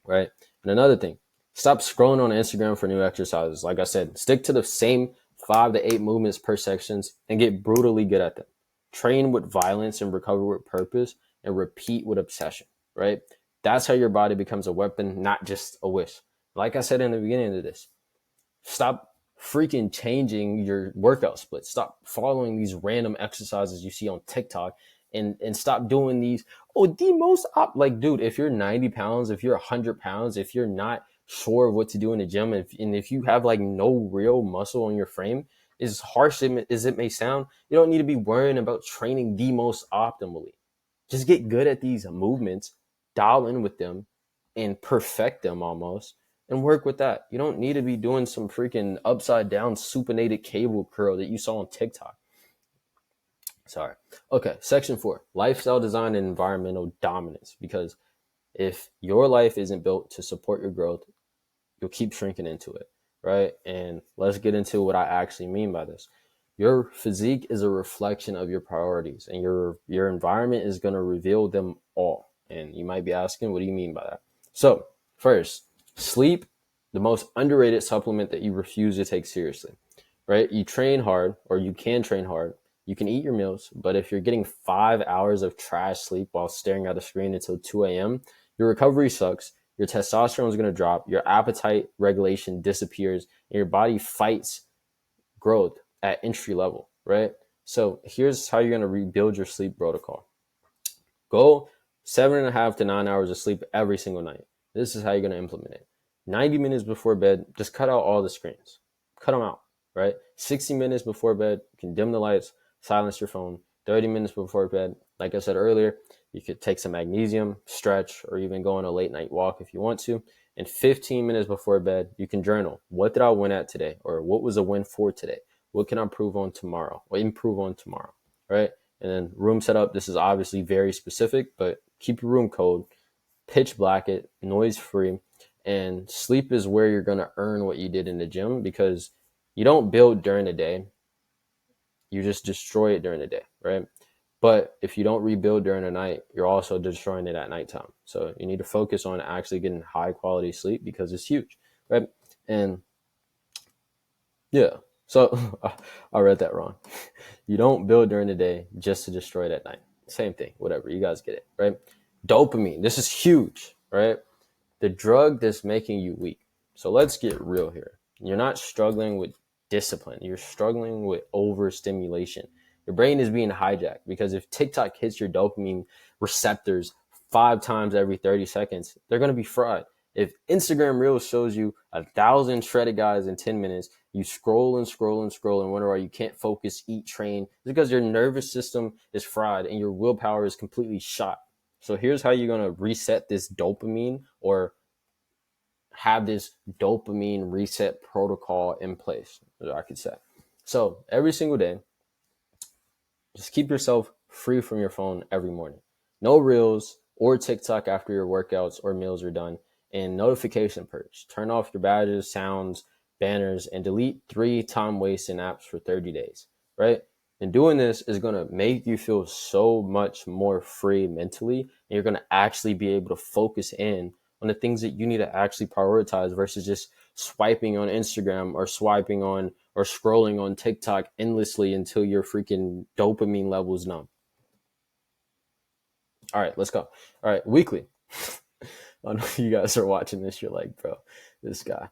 right? And another thing, stop scrolling on Instagram for new exercises. Like I said, stick to the same 5 to 8 movements per sections and get brutally good at them. Train with violence and recover with purpose, and repeat with obsession, right? That's how your body becomes a weapon, not just a wish. Like I said in the beginning of this, stop freaking changing your workout split. Stop following these random exercises you see on TikTok, and stop doing these. Oh, the most like, dude, if you're 90 pounds, if you're 100 pounds, if you're not sure of what to do in the gym, and if you have like no real muscle on your frame, as harsh as it may sound, you don't need to be worrying about training the most optimally. Just get good at these movements, dial in with them, and perfect them almost, and work with that. You don't need to be doing some freaking upside down supinated cable curl that you saw on TikTok. Sorry. Okay, section 4, lifestyle design and environmental dominance. Because if your life isn't built to support your growth, you'll keep shrinking into it, right? And let's get into what I actually mean by this. Your physique is a reflection of your priorities, and your environment is going to reveal them all. And you might be asking, what do you mean by that? So first, sleep, the most underrated supplement that you refuse to take seriously, right? You train hard, or you can train hard. You can eat your meals, but if you're getting 5 hours of trash sleep while staring at a screen until 2 a.m., your recovery sucks. Your testosterone is going to drop. Your appetite regulation disappears, and your body fights growth at entry level, right? So here's how you're going to rebuild your sleep protocol. Go 7.5 to 9 hours of sleep every single night. This is how you're going to implement it. 90 minutes before bed, just cut out all the screens. Cut them out, right? 60 minutes before bed, you can dim the lights, silence your phone. 30 minutes before bed, like I said earlier, you could take some magnesium, stretch, or even go on a late night walk if you want to. And 15 minutes before bed, you can journal. What did I win at today? Or what was a win for today? What can I improve on tomorrow? Or improve on tomorrow, right? And then room setup, this is obviously very specific, but keep your room cold, pitch black it, noise free, and sleep is where you're going to earn what you did in the gym, because you don't build during the day. You just destroy it during the day, right? But if you don't rebuild during the night, you're also destroying it at nighttime. So you need to focus on actually getting high quality sleep, because it's huge, right? And yeah, So I read that wrong. You don't build during the day just to destroy it at night. Same thing, whatever. You guys get it, right? Dopamine. This is huge, right? The drug that's making you weak. So let's get real here. You're not struggling with discipline. You're struggling with overstimulation. Your brain is being hijacked because if TikTok hits your dopamine receptors 5 times every 30 seconds, they're going to be fried. If Instagram Reels shows you 1,000 shredded guys in 10 minutes, you scroll and scroll and scroll and wonder why you can't focus, eat, train. It's because your nervous system is fried and your willpower is completely shot. So here's how you're going to reset this dopamine or have this dopamine reset protocol in place, as I could say. So every single day, just keep yourself free from your phone every morning. No reels or TikTok after your workouts or meals are done. And notification purge. Turn off your badges, sounds, banners, and delete 3 time wasting apps for 30 days, right? And doing this is going to make you feel so much more free mentally. And you're going to actually be able to focus in on the things that you need to actually prioritize versus just swiping on Instagram or swiping on or scrolling on TikTok endlessly until your freaking dopamine levels numb. All right, let's go. All right, weekly. I know you guys are watching this. You're like, bro, this guy.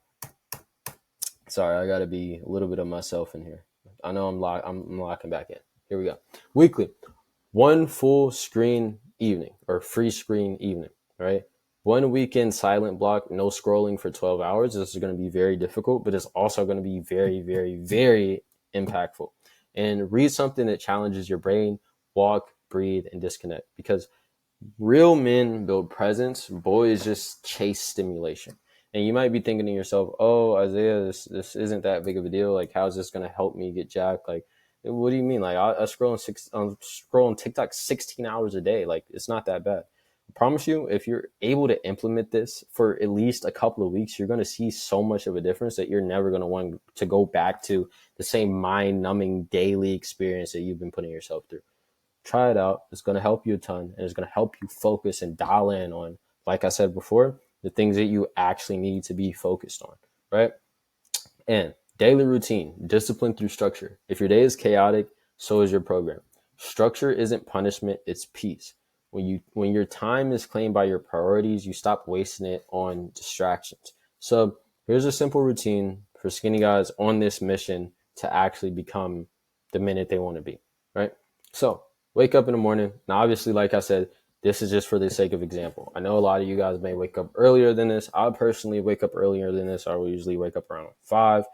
Sorry, I got to be a little bit of myself in here. I know I'm locking back in. Here we go. Weekly. 1 full screen evening or free screen evening, right? 1 weekend silent block, no scrolling for 12 hours. This is going to be very difficult, but it's also going to be very, very, very impactful. And read something that challenges your brain, walk, breathe, and disconnect. Because real men build presence, boys just chase stimulation. And you might be thinking to yourself, oh, Isaiah, this isn't that big of a deal. Like, how's this going to help me get jacked? Like, what do you mean? Like, I scroll on TikTok 16 hours a day. Like, it's not that bad. I promise you, if you're able to implement this for at least a couple of weeks, you're going to see so much of a difference that you're never going to want to go back to the same mind-numbing daily experience that you've been putting yourself through. Try it out. It's going to help you a ton, and it's going to help you focus and dial in on, like I said before, the things that you actually need to be focused on, right? And daily routine, discipline through structure. If your day is chaotic, so is your program. Structure isn't punishment, it's peace. When your time is claimed by your priorities, you stop wasting it on distractions. So here's a simple routine for skinny guys on this mission to actually become the minute they want to be, right? So wake up in the morning. Now, obviously, like I said, this is just for the sake of example. I know a lot of you guys may wake up earlier than this. I personally wake up earlier than this. I will usually wake up around 5.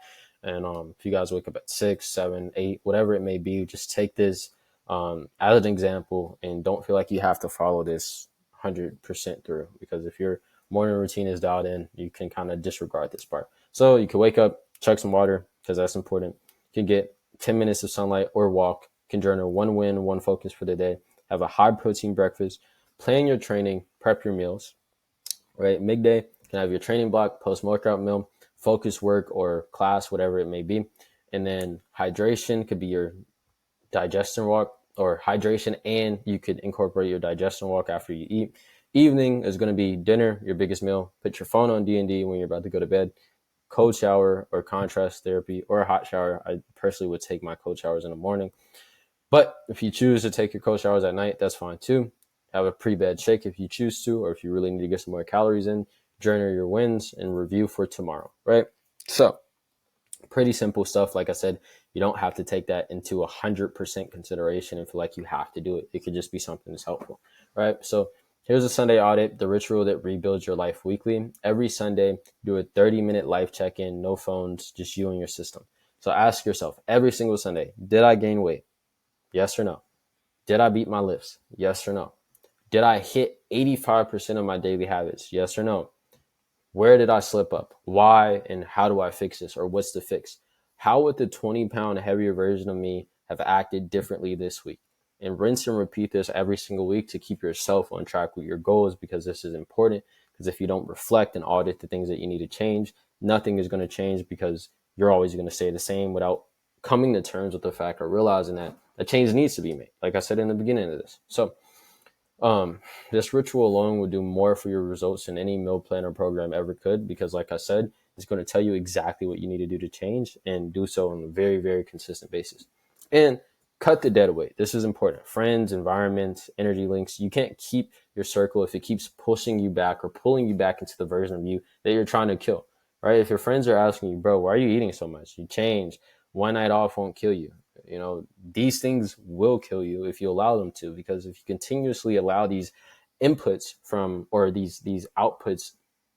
And if you guys wake up at 6, 7, 8, whatever it may be, just take this as an example and don't feel like you have to follow this 100% through. Because if your morning routine is dialed in, you can kind of disregard this part. So you can wake up, chug some water, because that's important. You can get 10 minutes of sunlight or walk. You can journal 1 win, 1 focus for the day. Have a high protein breakfast. Plan your training, prep your meals, right? Midday, you can have your training block, post-workout meal, focus work or class, whatever it may be. And then hydration could be your digestion walk or hydration, and you could incorporate your digestion walk after you eat. Evening is going to be dinner, your biggest meal. Put your phone on D&D when you're about to go to bed. Cold shower or contrast therapy or a hot shower. I personally would take my cold showers in the morning. But if you choose to take your cold showers at night, that's fine too. Have a pre-bed shake if you choose to, or if you really need to get some more calories in, journal your wins and review for tomorrow, right? So pretty simple stuff. Like I said, you don't have to take that into 100% consideration and feel like you have to do it. It could just be something that's helpful, right? So here's a Sunday audit, the ritual that rebuilds your life weekly. Every Sunday, do a 30-minute life check-in, no phones, just you and your system. So ask yourself every single Sunday, did I gain weight? Yes or no? Did I beat my lifts? Yes or no? Did I hit 85% of my daily habits? Yes or no? Where did I slip up? Why and how do I fix this? Or what's the fix? How would the 20-pound heavier version of me have acted differently this week? And rinse and repeat this every single week to keep yourself on track with your goals, because this is important. Because if you don't reflect and audit the things that you need to change, nothing is going to change, because you're always going to stay the same without coming to terms with the fact or realizing that a change needs to be made, like I said in the beginning of this. So this ritual alone will do more for your results than any meal plan or program ever could, because like I said, It's going to tell you exactly what you need to do to change, and do so on a very, very consistent basis. And cut the dead weight. This is important. Friends, environment, energy links. You can't keep your circle if it keeps pushing you back or pulling you back into the version of you that you're trying to kill, right? If your friends are asking you, bro, why are you eating so much? You change. One night off won't kill you. You know, these things will kill you if you allow them to, because if you continuously allow these inputs from, or these outputs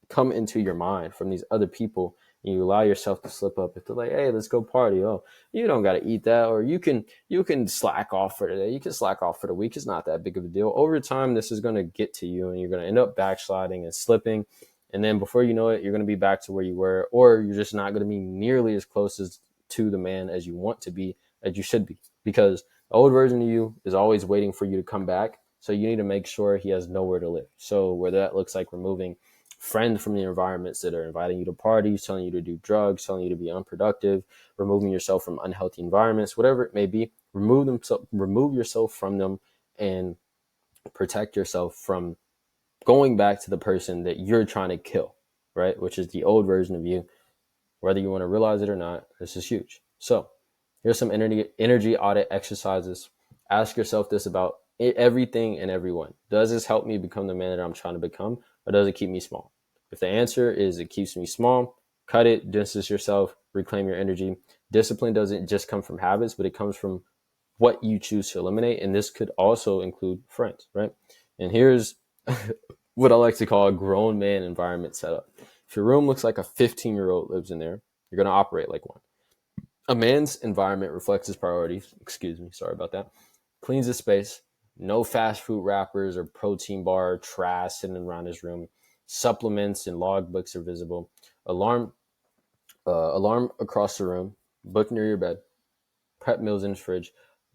come into your mind from these other people, and you allow yourself to slip up, if they're like, hey, let's go party, oh, you don't got to eat that, or you can slack off for today, you can slack off for the week, it's not that big of a deal. Over time, this is going to get to you, and you're going to end up backsliding and slipping, and then before you know it, you're going to be back to where you were, or you're just not going to be nearly as close as to the man as you want to be, as you should be, because the old version of you is always waiting for you to come back. So you need to make sure he has nowhere to live. So whether that looks like removing friends from the environments that are inviting you to parties, telling you to do drugs, telling you to be unproductive, removing yourself from unhealthy environments, whatever it may be, remove yourself from them, and protect yourself from going back to the person that you're trying to kill, right? Which is the old version of you. Whether you want to realize it or not, this is huge. So here's some energy audit exercises. Ask yourself this about everything and everyone. Does this help me become the man that I'm trying to become, or does it keep me small? If the answer is it keeps me small, cut it, distance yourself, reclaim your energy. Discipline doesn't just come from habits, but it comes from what you choose to eliminate. And this could also include friends, right? And here's what I like to call a grown man environment setup. If your room looks like a 15-year-old lives in there, you're going to operate like one. A man's environment reflects his priorities. Excuse me, sorry about that. Cleans his space. No fast food wrappers or protein bar trash sitting around his room. Supplements and logbooks are visible. Alarm across the room. Book near your bed. Prep meals in his fridge.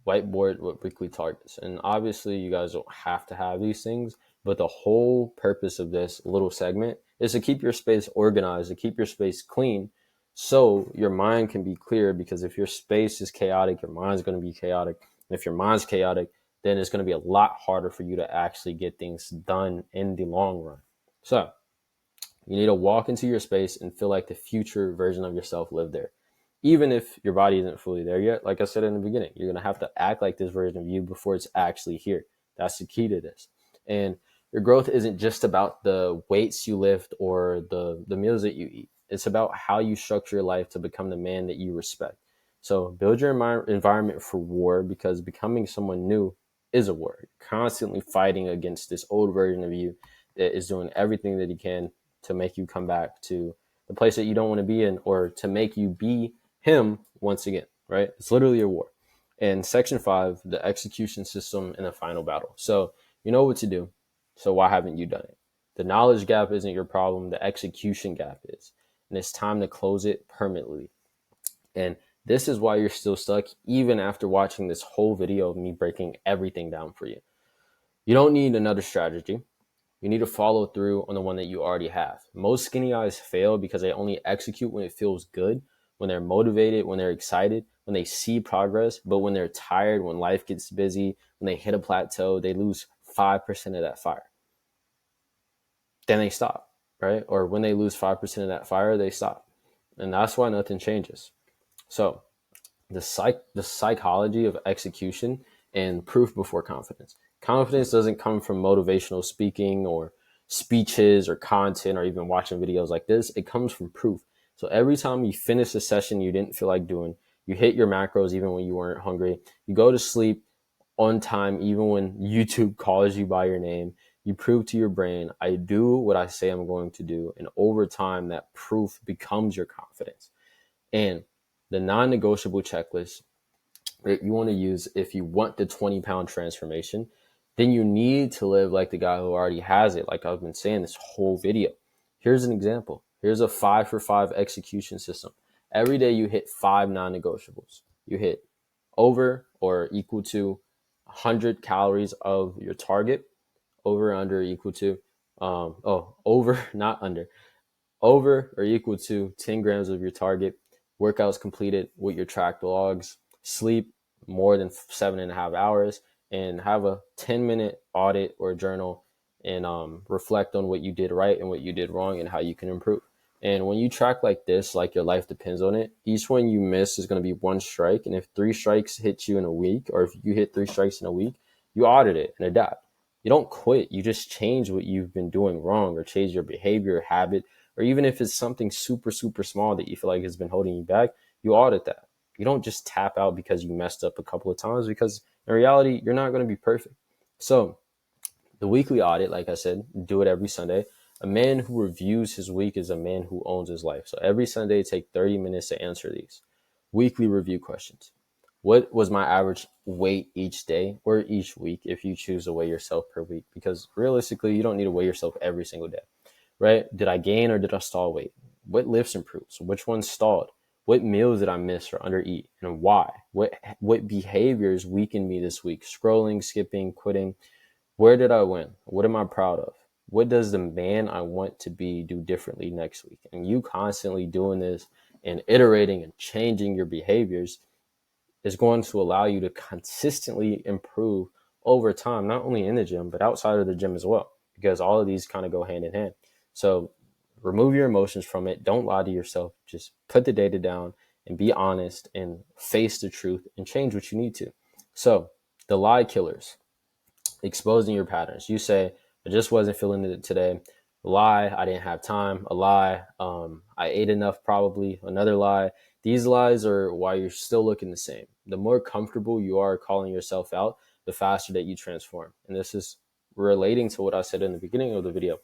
Whiteboard with weekly targets. And obviously, you guys don't have to have these things, but the whole purpose of this little segment is to keep your space organized, to keep your space clean, so your mind can be clear. Because if your space is chaotic, your mind's going to be chaotic. And if your mind's chaotic, then it's going to be a lot harder for you to actually get things done in the long run. So you need to walk into your space and feel like the future version of yourself lived there. Even if your body isn't fully there yet, like I said in the beginning, you're going to have to act like this version of you before it's actually here. That's the key to this. And your growth isn't just about the weights you lift or the meals that you eat. It's about how you structure your life to become the man that you respect. So build your environment for war, because becoming someone new is a war. You're constantly fighting against this old version of you that is doing everything that he can to make you come back to the place that you don't want to be in, or to make you be him once again, right? It's literally a war. And section 5, the execution system in the final battle. So you know what to do. So why haven't you done it? The knowledge gap isn't your problem. The execution gap is. And it's time to close it permanently. And this is why you're still stuck, even after watching this whole video of me breaking everything down for you. You don't need another strategy. You need to follow through on the one that you already have. Most skinny guys fail because they only execute when it feels good, when they're motivated, when they're excited, when they see progress. But when they're tired, when life gets busy, when they hit a plateau, they lose 5% of that fire. Then they stop, right? Or when they lose 5% of that fire, they stop. And that's why nothing changes. So the psychology of execution and proof before confidence. Confidence doesn't come from motivational speaking or speeches or content or even watching videos like this. It comes from proof. So every time you finish a session you didn't feel like doing, you hit your macros even when you weren't hungry, you go to sleep on time even when YouTube calls you by your name, you prove to your brain, I do what I say I'm going to do. And over time, that proof becomes your confidence. And the non-negotiable checklist that you want to use if you want the 20-pound transformation, then you need to live like the guy who already has it, like I've been saying this whole video. Here's an example. Here's a 5-for-5 execution system. Every day you hit 5 non-negotiables. You hit over or equal to 100 calories of your target, over or under equal to, over, not under, over or equal to 10 grams of your target, workouts completed with your tracked logs, sleep more than 7.5 hours, and have a 10-minute audit or journal and reflect on what you did right and what you did wrong and how you can improve. And when you track like this, like your life depends on it, each one you miss is going to be one strike. And if 3 strikes hit you in a week, or if you hit 3 strikes in a week, you audit it and adapt. You don't quit. You just change what you've been doing wrong, or change your behavior or habit, or even if it's something super, super small that you feel like has been holding you back, you audit that. You don't just tap out because you messed up a couple of times, because in reality, you're not going to be perfect. So the weekly audit, like I said, do it every Sunday. A man who reviews his week is a man who owns his life. So every Sunday, take 30 minutes to answer these weekly review questions. What was my average weight each day or each week if you choose to weigh yourself per week? Because realistically, you don't need to weigh yourself every single day, right? Did I gain or did I stall weight? What lifts improved? So which ones stalled? What meals did I miss or undereat, and why? What behaviors weakened me this week? Scrolling, skipping, quitting. Where did I win? What am I proud of? What does the man I want to be do differently next week? And you constantly doing this and iterating and changing your behaviors is going to allow you to consistently improve over time, not only in the gym, but outside of the gym as well, because all of these kind of go hand in hand. So remove your emotions from it. Don't lie to yourself. Just put the data down and be honest and face the truth and change what you need to. So the lie killers, exposing your patterns. You say, I just wasn't feeling it today. A lie, I didn't have time. A lie, I ate enough probably. Another lie. These lies are why you're still looking the same. The more comfortable you are calling yourself out, the faster that you transform. And this is relating to what I said in the beginning of the video.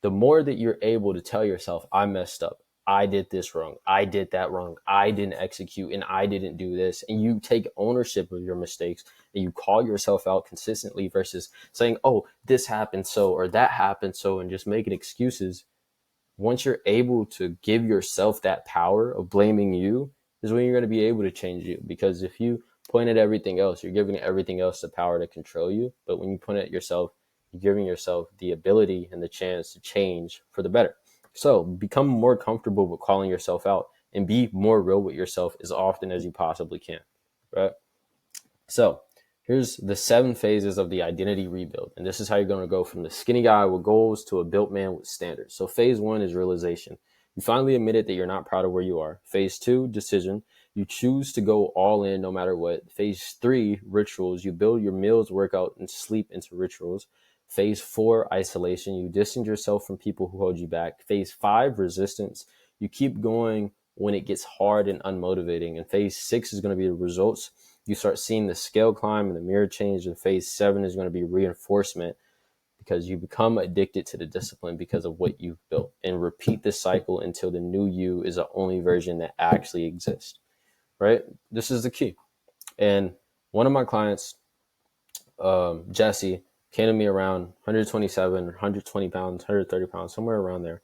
The more that you're able to tell yourself, I messed up, I did this wrong, I did that wrong, I didn't execute, and I didn't do this, and you take ownership of your mistakes and you call yourself out consistently versus saying, oh, this happened so, or that happened so, and just making excuses. Once you're able to give yourself that power of blaming you, is when you're going to be able to change you. Because if you point at everything else, you're giving everything else the power to control you. But when you point at yourself, you're giving yourself the ability and the chance to change for the better. So become more comfortable with calling yourself out and be more real with yourself as often as you possibly can, right? So here's the 7 phases of the identity rebuild. And this is how you're going to go from the skinny guy with goals to a built man with standards. So phase 1 is realization. You finally admitted that you're not proud of where you are. Phase 2, decision. You choose to go all in no matter what. Phase 3, rituals. You build your meals, workout, and sleep into rituals. Phase 4, isolation. You distance yourself from people who hold you back. Phase 5, resistance. You keep going when it gets hard and unmotivating. And phase 6 is going to be the results. You start seeing the scale climb and the mirror change. And phase 7 is going to be reinforcement, because you become addicted to the discipline because of what you've built, and repeat this cycle until the new you is the only version that actually exists, right? This is the key. And one of my clients, Jesse, came to me around 127, 120 pounds, 130 pounds, somewhere around there.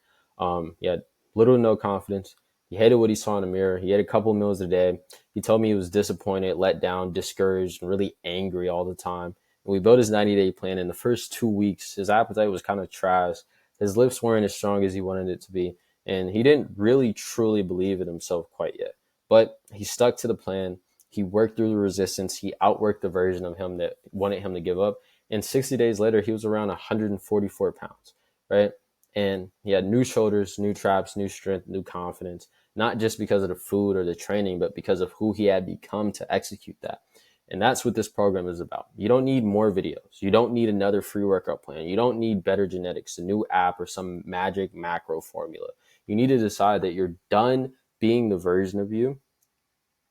He had little to no confidence. He hated what he saw in the mirror. He ate a couple meals a day. He told me he was disappointed, let down, discouraged, and really angry all the time. And we built his 90-day plan. In the first 2 weeks, his appetite was kind of trash. His lifts weren't as strong as he wanted it to be. And he didn't really truly believe in himself quite yet. But he stuck to the plan. He worked through the resistance. He outworked the version of him that wanted him to give up. And 60 days later, he was around 144 pounds, right? And he had new shoulders, new traps, new strength, new confidence, not just because of the food or the training, but because of who he had become to execute that. And that's what this program is about. You don't need more videos. You don't need another free workout plan. You don't need better genetics, a new app, or some magic macro formula. You need to decide that you're done being the version of you.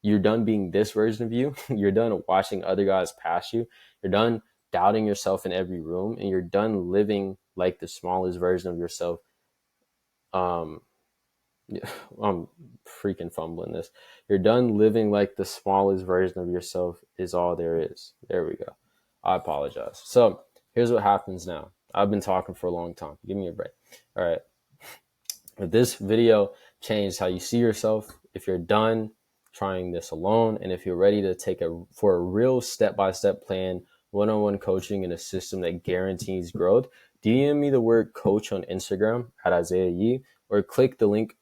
You're done being this version of you. You're done watching other guys pass you. You're done doubting yourself in every room, and you're done living like the smallest version of yourself. I'm freaking fumbling this. You're done living like the smallest version of yourself is all there is. There we go. I apologize. So here's what happens now. I've been talking for a long time. Give me a break. All right. If this video changed how you see yourself, if you're done trying this alone, and if you're ready to take for a real step-by-step plan, one-on-one coaching in a system that guarantees growth, DM me the word coach on Instagram at Isaiah Yee, or click the link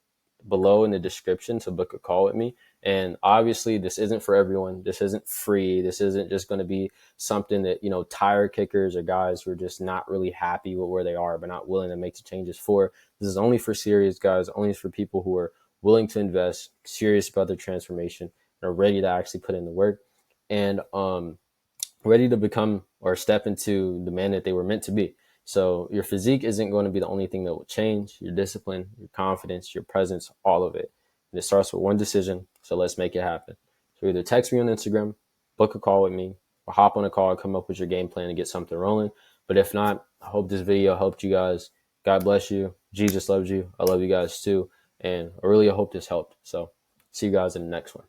below in the description to book a call with me. And obviously, this isn't for everyone. This isn't free. This isn't just going to be something that, tire kickers or guys who are just not really happy with where they are, but not willing to make the changes for. This is only for serious guys, only for people who are willing to invest, serious about their transformation, and are ready to actually put in the work, and ready to become or step into the man that they were meant to be. So your physique isn't going to be the only thing that will change. Your discipline, your confidence, your presence, all of it. And it starts with one decision. So let's make it happen. So either text me on Instagram, book a call with me, or hop on a call and come up with your game plan and get something rolling. But if not, I hope this video helped you guys. God bless you. Jesus loves you. I love you guys too. And I really hope this helped. So see you guys in the next one.